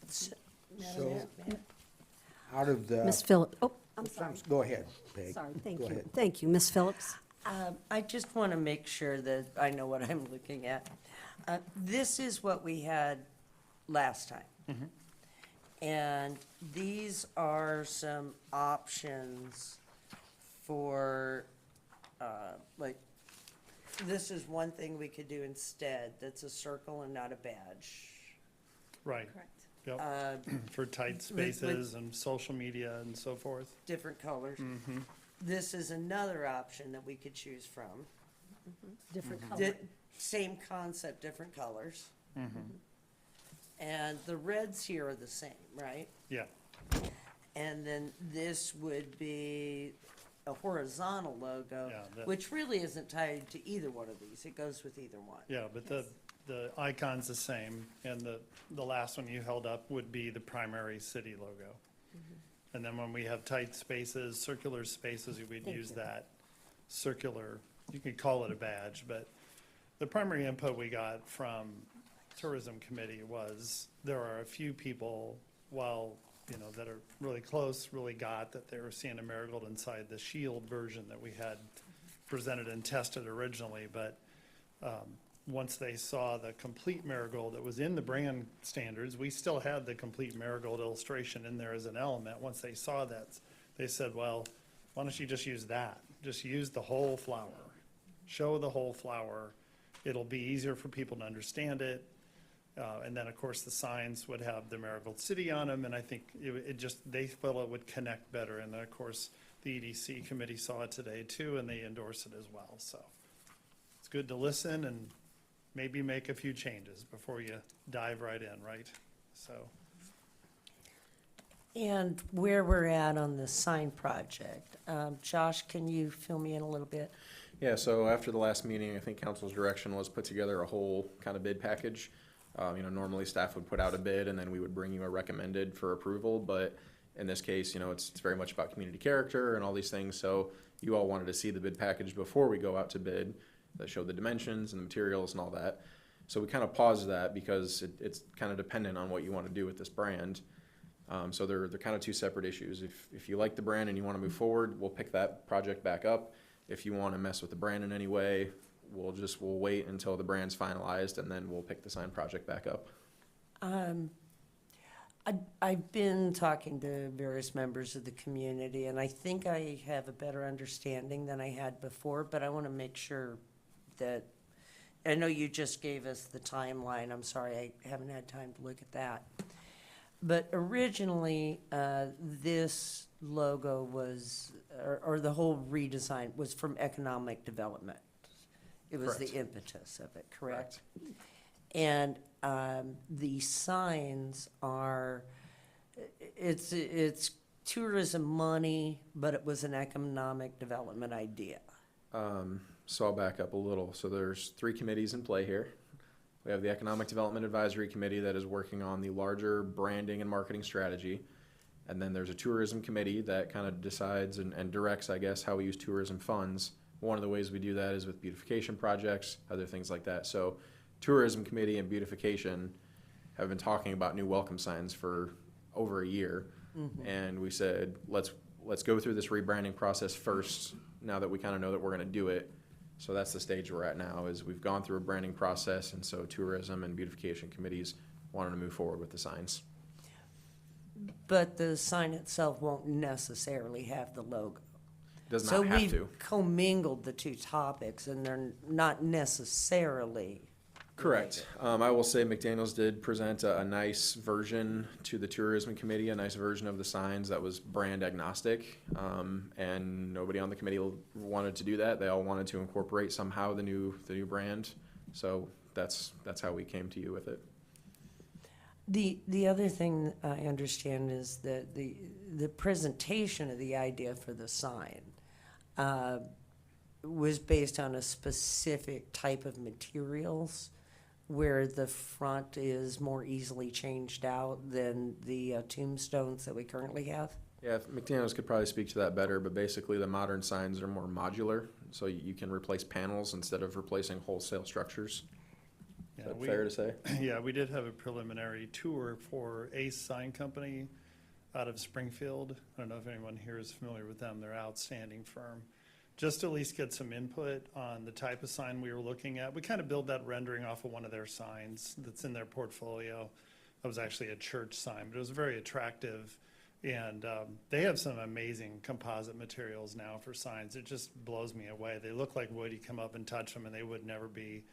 So, out of the. Ms. Phillips, oh, I'm sorry. Go ahead, Peg. Sorry, thank Go you. ahead. Thank you, Ms. Phillips. I just want to make sure that I know what I'm looking at. This is what we had last time. And these are some options for, like, this is one thing we could do instead, that's a circle and not a badge. Right. Correct. Yep. For tight spaces and social media and so forth. Different colors. This is another option that we could choose from. Different color. Same concept, different colors. And the reds here are the same, right? Yeah. And then this would be a horizontal logo, Yeah, which really isn't tied to either one of these. It goes with either one. Yeah, but the icon's the same, and the last one you held up would be the primary city logo. And then when we have tight spaces, circular spaces, we'd use that circular, you could call it a badge, but the primary input we got from Tourism Committee was, there are a few people, while, you know, that are really close, really got that they were seeing a marigold inside the shield version that we had presented and tested originally, but once they saw the complete marigold that was in the brand standards, we still had the complete marigold illustration in there as an element. Once they saw that, they said, well, why don't you just use that? Just use the whole flower. Show the whole flower. It'll be easier for people to understand it. And then, of course, the signs would have the Marigold City on them, and I think they felt it would connect better. And then, of course, the EDC committee saw it today too, and they endorsed it as well. So it's good to listen and maybe make a few changes before you dive right in, right? So. And where we're at on the sign project, Josh, can you fill me in a little bit? Yeah, so after the last meeting, I think council's direction was put together a whole kind of bid package. You know, normally staff would put out a bid and then we would bring you a recommended for approval, but in this case, you know, it's very much about community character and all these things. So you all wanted to see the bid package before we go out to bid that showed the dimensions and the materials and all that. So we kind of paused that because it's kind of dependent on what you want to do with this brand. So they're kind of two separate issues. If you like the brand and you want to move forward, we'll pick that project back up. If you want to mess with the brand in any way, we'll wait until the brand's finalized and then we'll pick the sign project back up. I've been talking to various members of the community, and I think I have a better understanding than I had before, but I want to make sure that, I know you just gave us the timeline. I'm sorry, I haven't had time to look at that. But originally, this logo was, or the whole redesign was from economic development. It was the Correct. impetus of it, correct? And the signs are, it's tourism money, but it was an economic development idea. So I'll back up a little. So there's 3 committees in play here. We have the Economic Development Advisory Committee that is working on the larger branding and marketing strategy. And then there's a tourism committee that kind of decides and directs, I guess, how we use tourism funds. One of the ways we do that is with beautification projects, other things like that. So tourism committee and beautification have been talking about new welcome signs for over a year. And we said, let's go through this rebranding process first, now that we kind of know that we're going to do it. So that's the stage we're at now, is we've gone through a branding process, and so tourism and beautification committees wanted to move forward with the signs. But the sign itself won't necessarily have the logo. Does So not have we've to. commingled the two topics, and they're not necessarily. Correct. I will say McDaniels did present a nice version to the tourism committee, a nice version of the signs that was brand agnostic. And nobody on the committee wanted to do that. They all wanted to incorporate somehow the new brand. So that's how we came to you with it. The other thing I understand is that the presentation of the idea for the sign was based on a specific type of materials where the front is more easily changed out than the tombstones that we currently have. Yeah, McDaniels could probably speak to that better, but basically the modern signs are more modular, so you can replace panels instead of replacing wholesale structures. Is Yeah, that fair to say? Yeah, we did have a preliminary tour for Ace Sign Company out of Springfield. I don't know if anyone here is familiar with them. They're an outstanding firm. Just to at least get some input on the type of sign we were looking at. We kind of built that rendering off of one of their signs that's in their portfolio. That was actually a church sign, but it was very attractive. And they have some amazing composite materials now for signs. It just blows me away. They look like wood. You come up and touch them and they would never be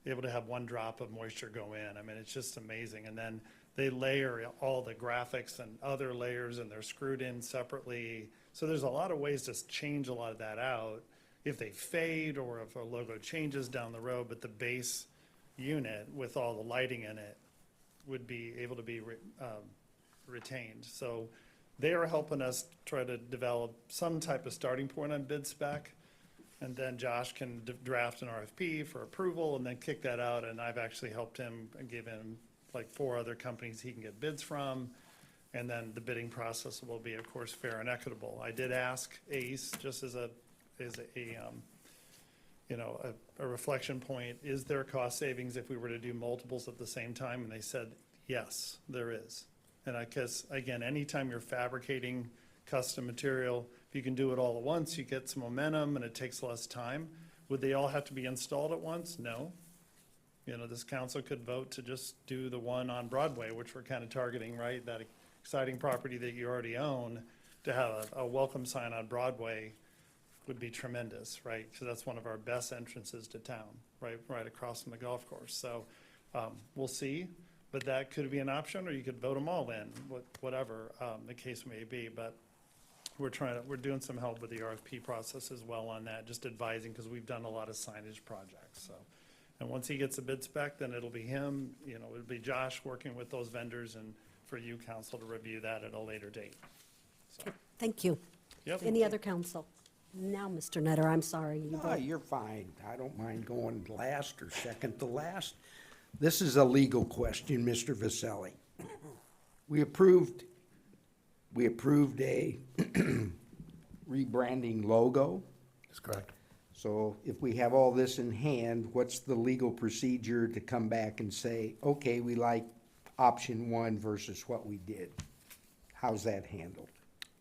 able to have one drop of moisture go in. I mean, it's just amazing. And then they layer all the graphics and other layers and they're screwed in separately. So there's a lot of ways to change a lot of that out if they fade or if a logo changes down the road, but the base unit with all the lighting in it would be able to be retained. So they are helping us try to develop some type of starting point on bid spec. And then Josh can draft an RFP for approval and then kick that out. And I've actually helped him and give him like 4 other companies he can get bids from. And then the bidding process will be, of course, fair and equitable. I did ask Ace, just as a reflection point, is there cost savings if we were to do multiples at the same time? And they said, yes, there is. And I guess, again, anytime you're fabricating custom material, if you can do it all at once, you get some momentum and it takes less time. Would they all have to be installed at once? No. You know, this council could vote to just do the one on Broadway, which we're kind of targeting, right? That exciting property that you already own, to have a welcome sign on Broadway would be tremendous, right? Because that's one of our best entrances to town, right across from the golf course. So we'll see. But that could be an option, or you could vote them all in, whatever the case may be. But we're doing some help with the RFP process as well on that, just advising, because we've done a lot of signage projects. So, and once he gets a bid spec, then it'll be him, it'll be Josh working with those vendors, and for you, council, to review that at a later date. So, Thank you. Yep. Any other council? Now, Mr. Nutter, I'm sorry. No, you're fine. I don't mind going last or second to last. This is a legal question, Mr. Vasselli. We approved a rebranding logo. That's correct. So if we have all this in hand, what's the legal procedure to come back and say, okay, we like option 1 versus what we did? How's that handled?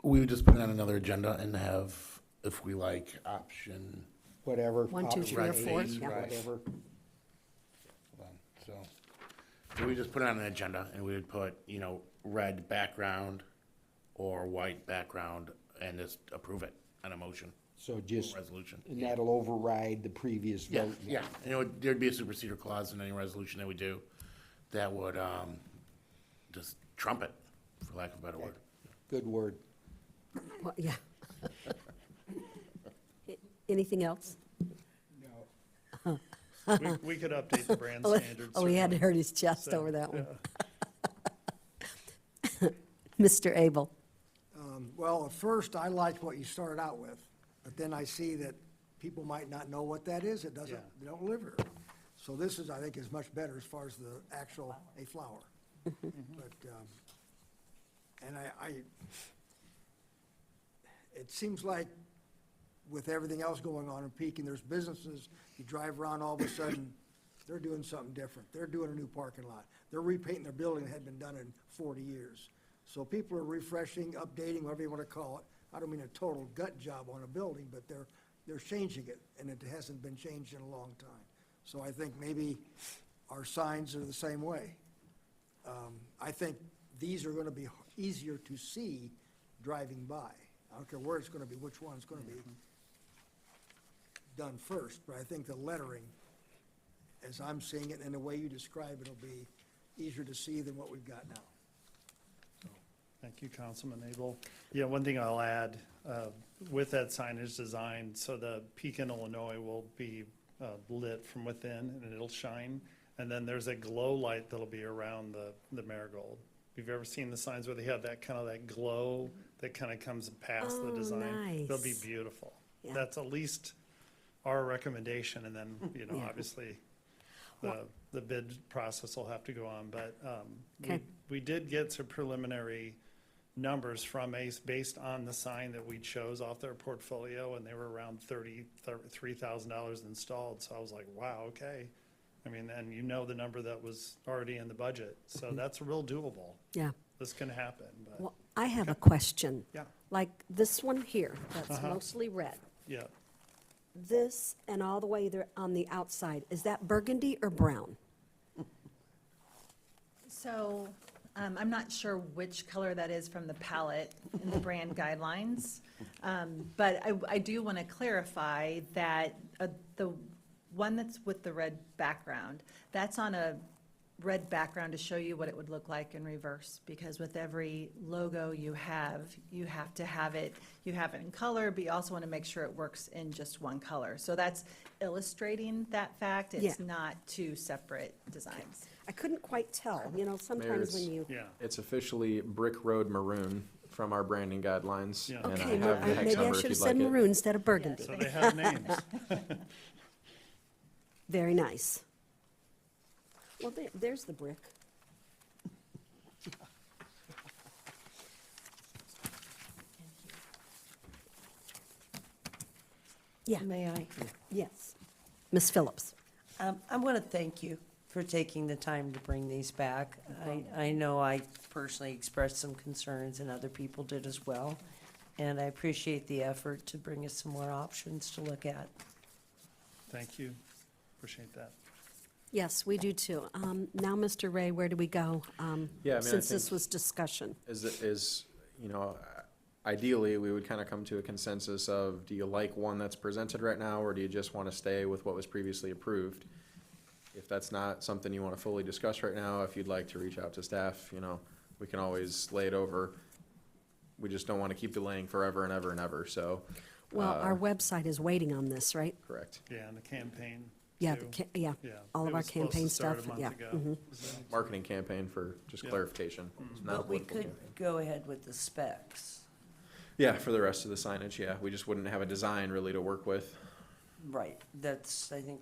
We would just put it on another agenda and have, if we like, option. Whatever. 1, 2, 3, or 4. option Yeah. A, whatever. So we just put it on an agenda and we would put, red background or white background and just approve it on a motion. So just, Resolution. and that'll override the previous vote? Yeah, and there'd be a superseder clause in any resolution that we do that would, just trump it, for lack of a better word. Good word. Well, yeah. Anything else? we could update the brand Oh, standards. oh, he had certainly. hurt his chest So, over that one. yeah. Mr. Abel? Well, at first, I liked what you started out with, but then I see that people might not know what that is. It doesn't, Yeah. they don't live here. So this is, I think, is much better as far as the actual, a flower. But, and it seems like with everything else going on in Pekin, there's businesses, you drive around, all of a sudden, they're doing something different. They're doing a new parking lot. They're repainting their building that had been done in 40 years. So people are refreshing, updating, whatever you want to call it. I don't mean a total gut job on a building, but they're changing it, and it hasn't been changed in a long time. So I think maybe our signs are the same way. I think these are going to be easier to see driving by. I don't care where it's going to be, which one it's going to be done first, but I think the lettering, as I'm seeing it and the way you describe it, will be easier to see than what we've got now. Thank you, Councilman Abel. Yeah, one thing I'll add, with that signage design, so the Pekin, Illinois will be lit from within and it'll shine. And then there's a glow light that'll be around the marigold. If you've ever seen the signs where they have that kind of that glow that kind of comes past the Oh, design, they'll be nice. beautiful. Yeah. That's at least our recommendation, and then, you know, Yeah. obviously, the bid process will have to go on, but, Okay. we did get some preliminary numbers from ACE based on the sign that we chose off their portfolio, and they were around $33,000 installed, so I was like, wow, okay. I mean, and you know the number that was already in the budget, so that's real doable. Yeah. This can happen, but, Well, I have a question. Yeah. Like this one here, that's Uh-huh. mostly red. yeah. This and all the way there on the outside, is that burgundy or brown? So, I'm not sure which color that is from the palette in the brand guidelines. But I do want to clarify that the one that's with the red background, that's on a red background to show you what it would look like in reverse. Because with every logo you have to have it, you have it in color, but you also want to make sure it works in just one color. So that's illustrating that fact. It's Yeah. not two separate designs. I couldn't quite tell, you know, sometimes when you. Yeah. It's officially Brick Road Maroon from our branding guidelines. Yeah. And I Okay, have well, the hex maybe I number should if have you'd said like it. maroon instead of burgundy. So they have names. Very nice. Well, there's the brick. Yeah, May I? yes. Ms. Phillips. I want to thank you for taking the time to bring these back. I know I personally expressed some concerns, and other people did as well. And I appreciate the effort to bring us some more options to look at. Thank you. Appreciate that. Yes, we do too. Now, Mr. Ray, where do we go? Yeah, I mean, I Since this think- was discussion. Is, you know, ideally, we would kind of come to a consensus of, do you like one that's presented right now, or do you just want to stay with what was previously approved? If that's not something you want to fully discuss right now, if you'd like to reach out to staff, you know, we can always lay it over. We just don't want to keep delaying forever and ever and ever, so. Well, our website is waiting on this, right? Correct. Yeah, and the campaign. Yeah, too. yeah, Yeah, all it of our was supposed to campaign start stuff, a yeah. month ago. mhm. Marketing campaign for just Yeah. clarification. not a But we political could campaign. go ahead with the specs. Yeah, for the rest of the signage, yeah. We just wouldn't have a design really to work with. Right, that's, I think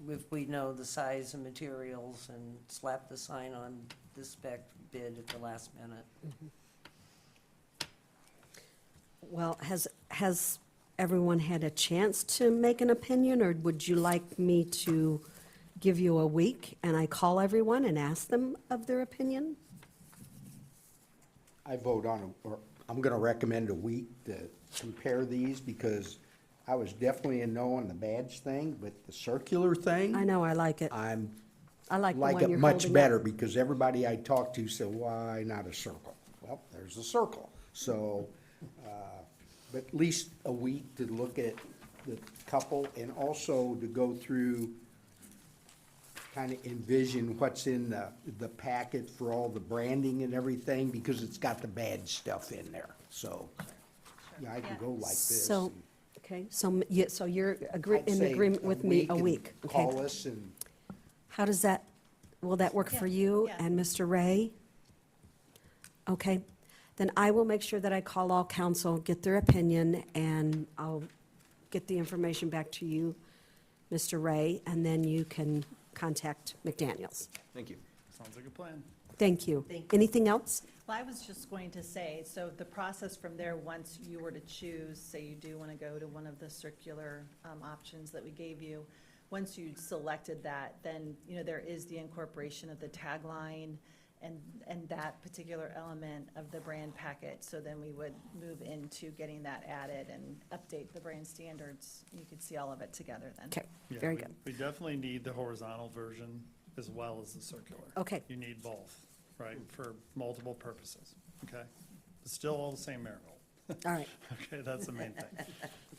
if we know the size and materials and slap the sign on the spec bid at the last minute. Well, has everyone had a chance to make an opinion, or would you like me to give you a week and I call everyone and ask them of their opinion? I vote on, or I'm gonna recommend a week to compare these, because I was definitely a no on the badge thing, but the circular thing, I know, I like it. I I like the like one it you're much holding better, up. because everybody I talked to said, why not a circle? Well, there's a circle, so, but at least a week to look at the couple, and also to go through, kind of envision what's in the packet for all the branding and everything, because it's got the bad stuff in there, so, yeah, I can go like this. So, and okay, so you're I'd in say agreement with me a and week, okay? Call us and. How does that, will that work for you yeah. and Mr. Ray? Okay, then I will make sure that I call all council, get their opinion, and I'll get the information back to you, Mr. Ray, and then you can contact McDaniels. Thank you. Sounds like a plan. Thank you. Thank you. Anything else? Well, I was just going to say, so the process from there, once you were to choose, say you do want to go to one of the circular options that we gave you, once you selected that, then, you know, there is the incorporation of the tagline and that particular element of the brand packet. So then we would move into getting that added and update the brand standards. You could see all of it together then. Okay, Yeah, very we- good. We definitely need the horizontal version as well as the circular. Okay. You need both, right, for multiple purposes, okay? It's still all the same marigold. All right. Okay, that's the main thing.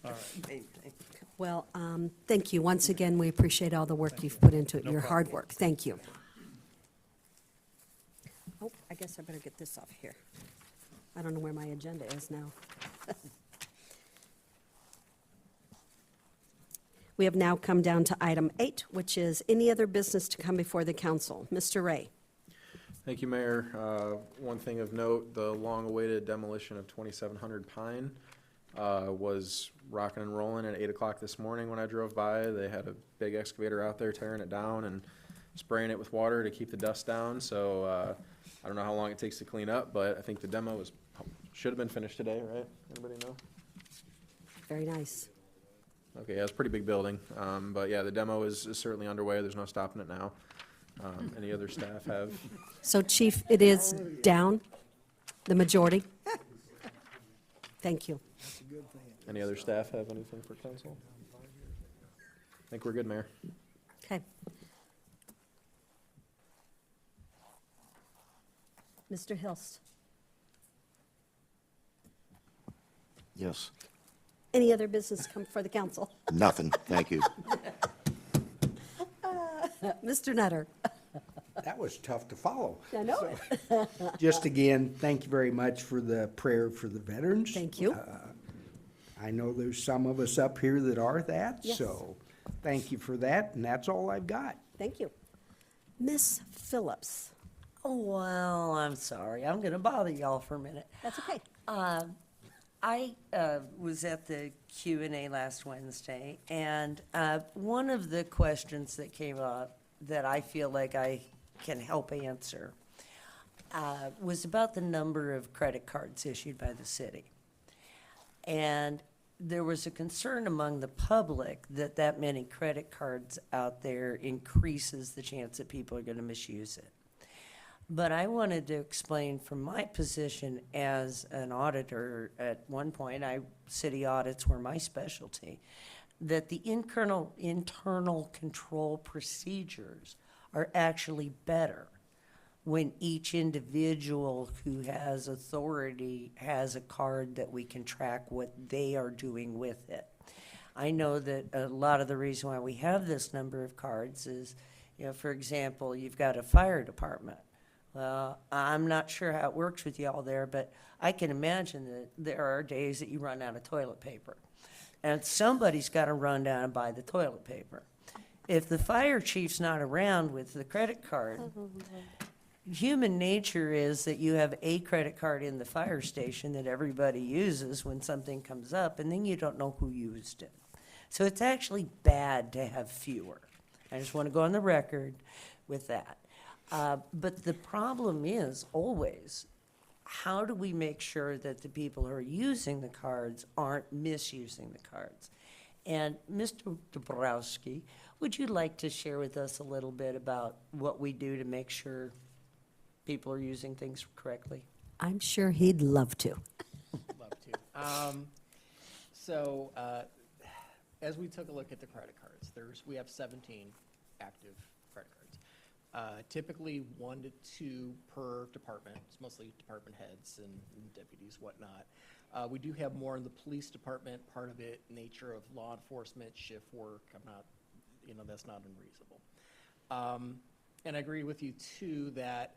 All right. Main thing. Well, thank you. Once again, we appreciate all the work you've put into it, No your hard problem. work. Thank you. Oh, I guess I better get this off here. I don't know where my agenda is now. We have now come down to item 8, which is any other business to come before the council. Mr. Ray. Thank you, Mayor. One thing of note, the long-awaited demolition of 2700 Pine was rocking and rolling at 8 o'clock this morning when I drove by. They had a big excavator out there tearing it down and spraying it with water to keep the dust down. So I don't know how long it takes to clean up, but I think the demo should have been finished today, right? Anybody know? Very nice. Okay, yeah, it's a pretty big building. But yeah, the demo is certainly underway. There's no stopping it now. Any other staff have? So, Chief, it is down, the majority? Thank you. Any other staff have anything for council? I think we're good, Mayor. Okay. Mr. Hilst, Yes. any other business come before the council? Nothing, thank you. Mr. Nutter? That was tough to follow. I know it. Just again, thank you very much for the prayer for the veterans. Thank you. I know there's some of us up here that are that, Yes. so thank you for that, and that's all I've got. Thank you. Miss Phillips? Oh, well, I'm sorry. I'm going to bother y'all for a minute. That's okay. I was at the Q&A last Wednesday, and one of the questions that came up that I feel like I can help answer was about the number of credit cards issued by the city. And there was a concern among the public that that many credit cards out there increases the chance that people are going to misuse it. But I wanted to explain from my position as an auditor, at one point, city audits were my specialty, that the internal control procedures are actually better when each individual who has authority has a card that we can track what they are doing with it. I know that a lot of the reason why we have this number of cards is, for example, you've got a fire department. Well, I'm not sure how it works with y'all there, but I can imagine that there are days that you run out of toilet paper. And somebody's got to run down and buy the toilet paper. If the fire chief's not around with the credit card, human nature is that you have a credit card in the fire station that everybody uses when something comes up, and then you don't know who used it. So it's actually bad to have fewer. I just want to go on the record with that. But the problem is always, how do we make sure that the people who are using the cards aren't misusing the cards? And Mr. Dabrowski, would you like to share with us a little bit about what we do to make sure people are using things correctly? I'm sure he'd love to. Love to. So, as we took a look at the credit cards, we have 17 active credit cards. Typically 1 to 2 per department. It's mostly department heads and deputies, whatnot. We do have more in the police department, part of it, nature of law enforcement, shift work. That's not unreasonable. And I agree with you too that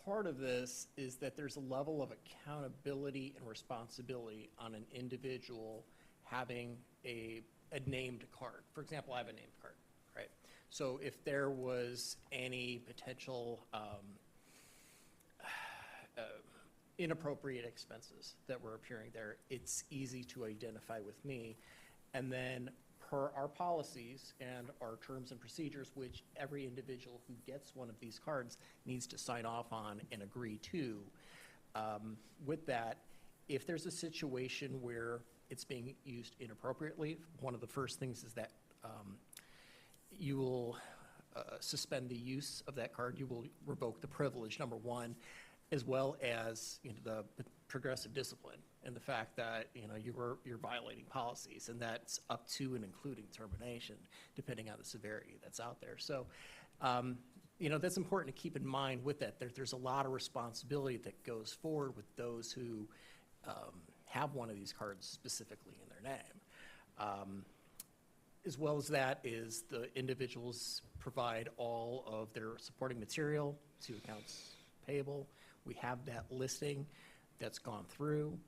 part of this is that there's a level of accountability and responsibility on an individual having a named card. For example, I have a named card, right? So if there was any potential inappropriate expenses that were appearing there, it's easy to identify with me. And then per our policies and our terms and procedures, which every individual who gets one of these cards needs to sign off on and agree to, with that, if there's a situation where it's being used inappropriately, one of the first things is that you will suspend the use of that card. You will revoke the privilege, number one, as well as the progressive discipline and the fact that you're violating policies, and that's up to and including termination, depending on the severity that's out there. So, that's important to keep in mind with that. There's a lot of responsibility that goes forward with those who have one of these cards specifically in their name. As well as that is the individuals provide all of their supporting material to accounts payable. We have that listing that's gone through.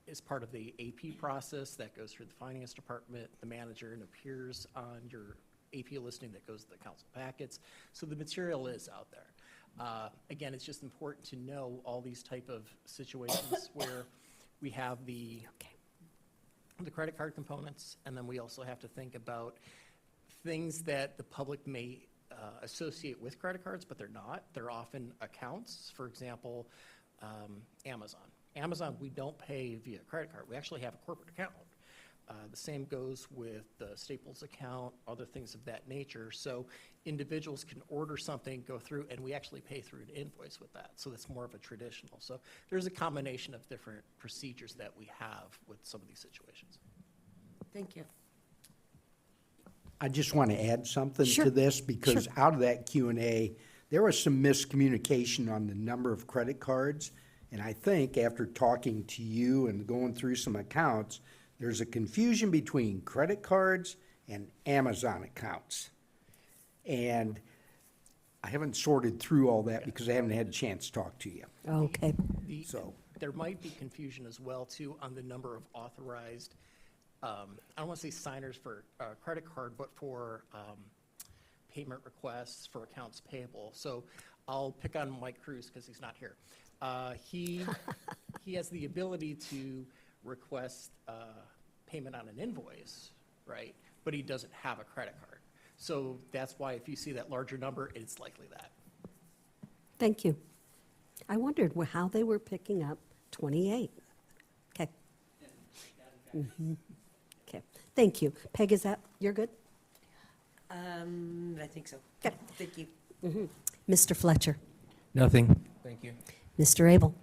is part of the AP process that goes through the finance department, the manager, and appears on your AP listing that goes to the council packets. So the material is out there. Again, it's just important to know all these type of situations where we have the credit card components, and then we also have to think about things that the public may associate with credit cards, but they're not. They're often accounts. For example, Amazon. Amazon, we don't pay via credit card. We actually have a corporate account. The same goes with the Staples account, other things of that nature. So individuals can order something, go through, and we actually pay through an invoice with that. So that's more of a traditional. So there's a combination of different procedures that we have with some of these situations. Thank you. I just want to add something Sure. to this, because Sure. out of that Q&A, there was some miscommunication on the number of credit cards. And I think after talking to you and going through some accounts, there's a confusion between credit cards and Amazon accounts. And I haven't sorted through all that because I haven't had a chance to talk to you. Okay. So, There might be confusion as well, too, on the number of authorized, I don't want to say signers for credit card, but for payment requests for accounts payable. So I'll pick on Mike Cruz because he's not here. He has the ability to request payment on an invoice, right? But he doesn't have a credit card. So that's why if you see that larger number, it's likely that. Thank you. I wondered how they were picking up 28. Okay. Okay, thank you. Peg, is that, you're good? I think so. Okay. Thank you. Mr. Fletcher, Nothing. Thank you. Mr. Abel.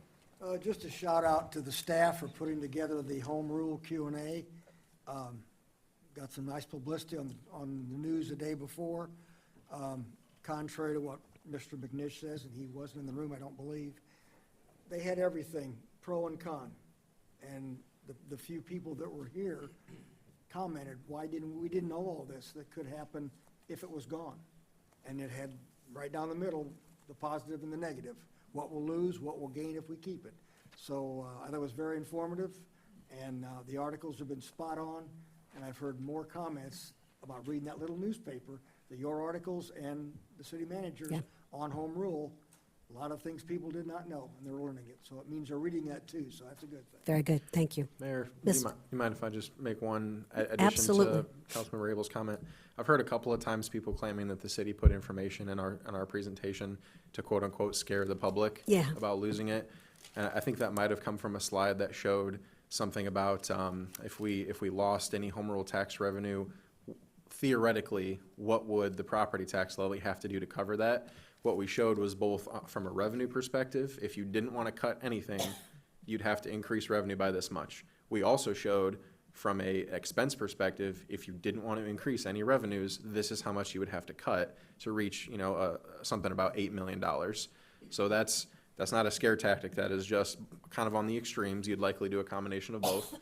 Just a shout out to the staff for putting together the home rule Q&A. Got some nice publicity on the news the day before. Contrary to what Mr. McNish says, and he wasn't in the room, I don't believe, they had everything, pro and con. And the few people that were here commented, we didn't know all this that could happen if it was gone. And it had right down the middle, the positive and the negative. What we'll lose, what we'll gain if we keep it. So I thought it was very informative, and the articles have been spot on, and I've heard more comments about reading that little newspaper, that your articles and the city managers Yeah. on home rule, a lot of things people did not know, and they're learning it. So it means they're reading that too, so that's a good thing. Very good, thank you. Mayor, do Miss- you mind if I just make one addition Absolutely. to Councilmember Abel's comment? I've heard a couple of times people claiming that the city put information in our presentation to quote-unquote scare the public Yeah. about losing it. And I think that might have come from a slide that showed something about if we lost any home rule tax revenue, theoretically, what would the property tax levy have to do to cover that? What we showed was both from a revenue perspective, if you didn't want to cut anything, you'd have to increase revenue by this much. We also showed from a expense perspective, if you didn't want to increase any revenues, this is how much you would have to cut to reach, something about $8 million. So that's not a scare tactic. That is just kind of on the extremes. You'd likely do a combination of both.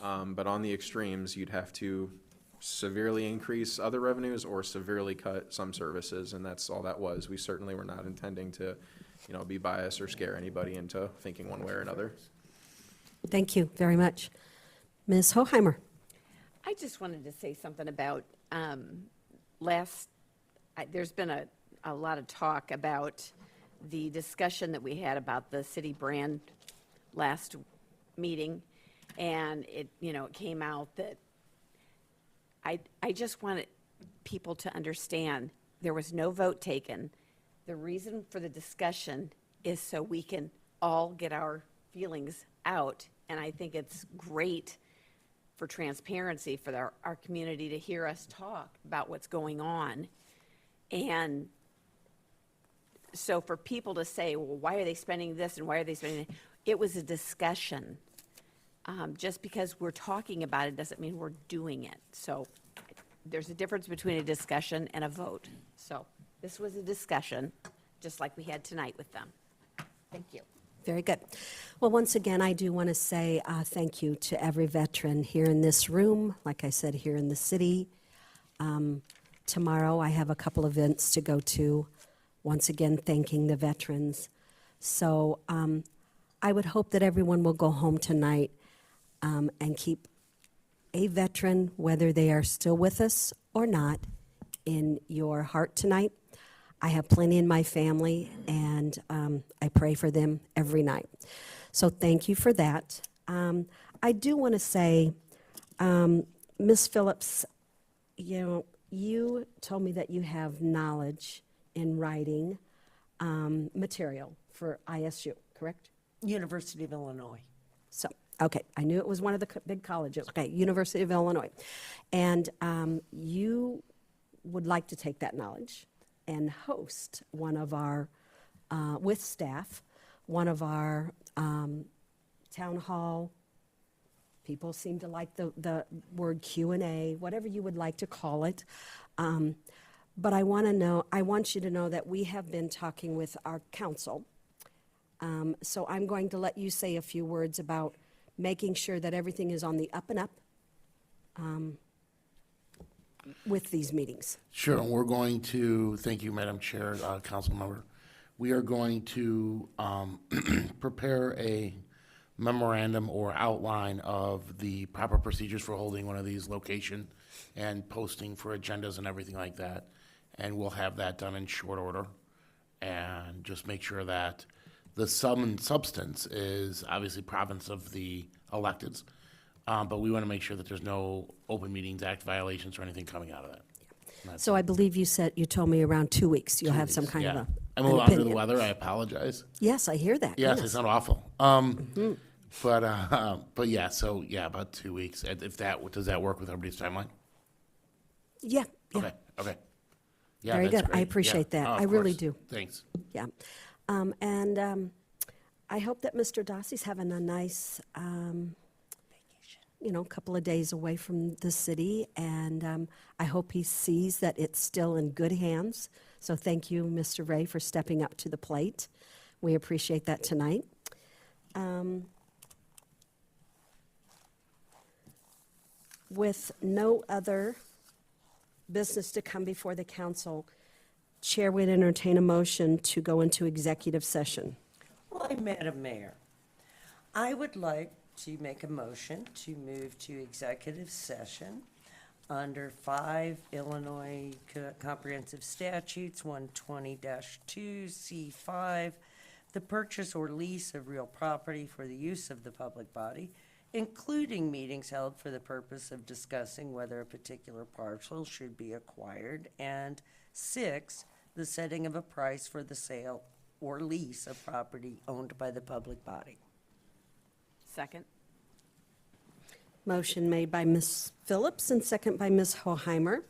But on the extremes, you'd have to severely increase other revenues or severely cut some services, and that's all that was. We certainly were not intending to, be biased or scare anybody into thinking one way or another. Thank you very much. Ms. Hoheimer. I just wanted to say something about, there's been a lot of talk about the discussion that we had about the city brand last meeting, and it came out that I just wanted people to understand there was no vote taken. The reason for the discussion is so we can all get our feelings out, and I think it's great for transparency for our community to hear us talk about what's going on. And so for people to say, well, why are they spending this and why are they spending that? It was a discussion. Just because we're talking about it doesn't mean we're doing it. So there's a difference between a discussion and a vote. So this was a discussion, just like we had tonight with them. Thank you. Very good. Well, once again, I do want to say thank you to every veteran here in this room, like I said, here in the city. Tomorrow, I have a couple events to go to, once again, thanking the veterans. So I would hope that everyone will go home tonight and keep a veteran, whether they are still with us or not, in your heart tonight. I have plenty in my family, and I pray for them every night. So thank you for that. I do want to say, Ms. Phillips, you told me that you have knowledge in writing material for ISU, correct? University of Illinois. So, okay, I knew it was one of the big colleges. Okay, University of Illinois. And you would like to take that knowledge and host one of our, with staff, one of our town hall, people seem to like the word Q&A, whatever you would like to call it. But I want you to know that we have been talking with our council. So I'm going to let you say a few words about making sure that everything is on the up and up with these meetings. Sure, we're going to, thank you, Madam Chair, Council Member. We are going to prepare a memorandum or outline of the proper procedures for holding one of these location and posting for agendas and everything like that. And we'll have that done in short order and just make sure that the sum and substance is obviously province of the electeds. But we want to make sure that there's no Open Meetings Act violations or anything coming out of that. That's So I believe you told me around 2 weeks, you'll have some kind of yeah. a. I'm an a little under the opinion. weather, I apologize. Yes, I hear that. Yes, it's not awful. But yeah, so yeah, about 2 weeks. And if that, does that work with everybody's timeline? Yeah, yeah. Okay. Yeah, Very that's good. I great. appreciate Yeah. that. Oh, of I really course. do. Thanks. Yeah. And I hope that Mr. Dossie's having a nice, couple of days away from the city. And I hope he sees that it's still in good hands. So thank you, Mr. Ray, for stepping up to the plate. We appreciate that tonight. With no other business to come before the council, Chair would entertain a motion to go into executive session. Why, Madam Mayor, I would like to make a motion to move to executive session under 5 Illinois Comprehensive Statutes 120-2C5, the purchase or lease of real property for the use of the public body, including meetings held for the purpose of discussing whether a particular parcel should be acquired, and 6, the setting of a price for the sale or lease of property owned by the public body. Second. Motion made by Ms. Phillips and second by Ms. Hoheimer.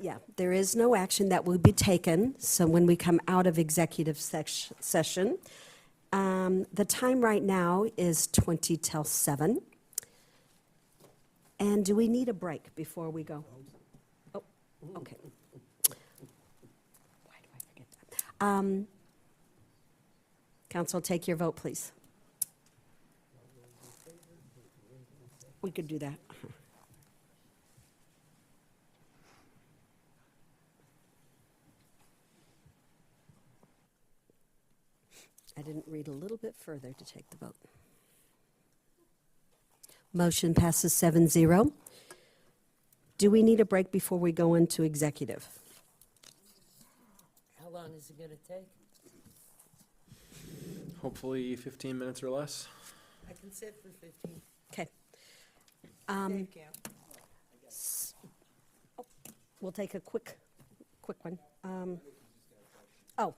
Yeah, there is no action that will be taken, so when we come out of executive session, the time right now is 20 till 7. And do we need a break before we go? Oh, okay. Why do I forget that? Council, take your vote, please. We could do that. I didn't read a little bit further to take the vote. Motion passes 7-0. Do we need a break before we go into executive? How long is it gonna take? Hopefully 15 minutes or less. I can sit for 15. Okay. Dave can't. We'll take a quick one. Oh,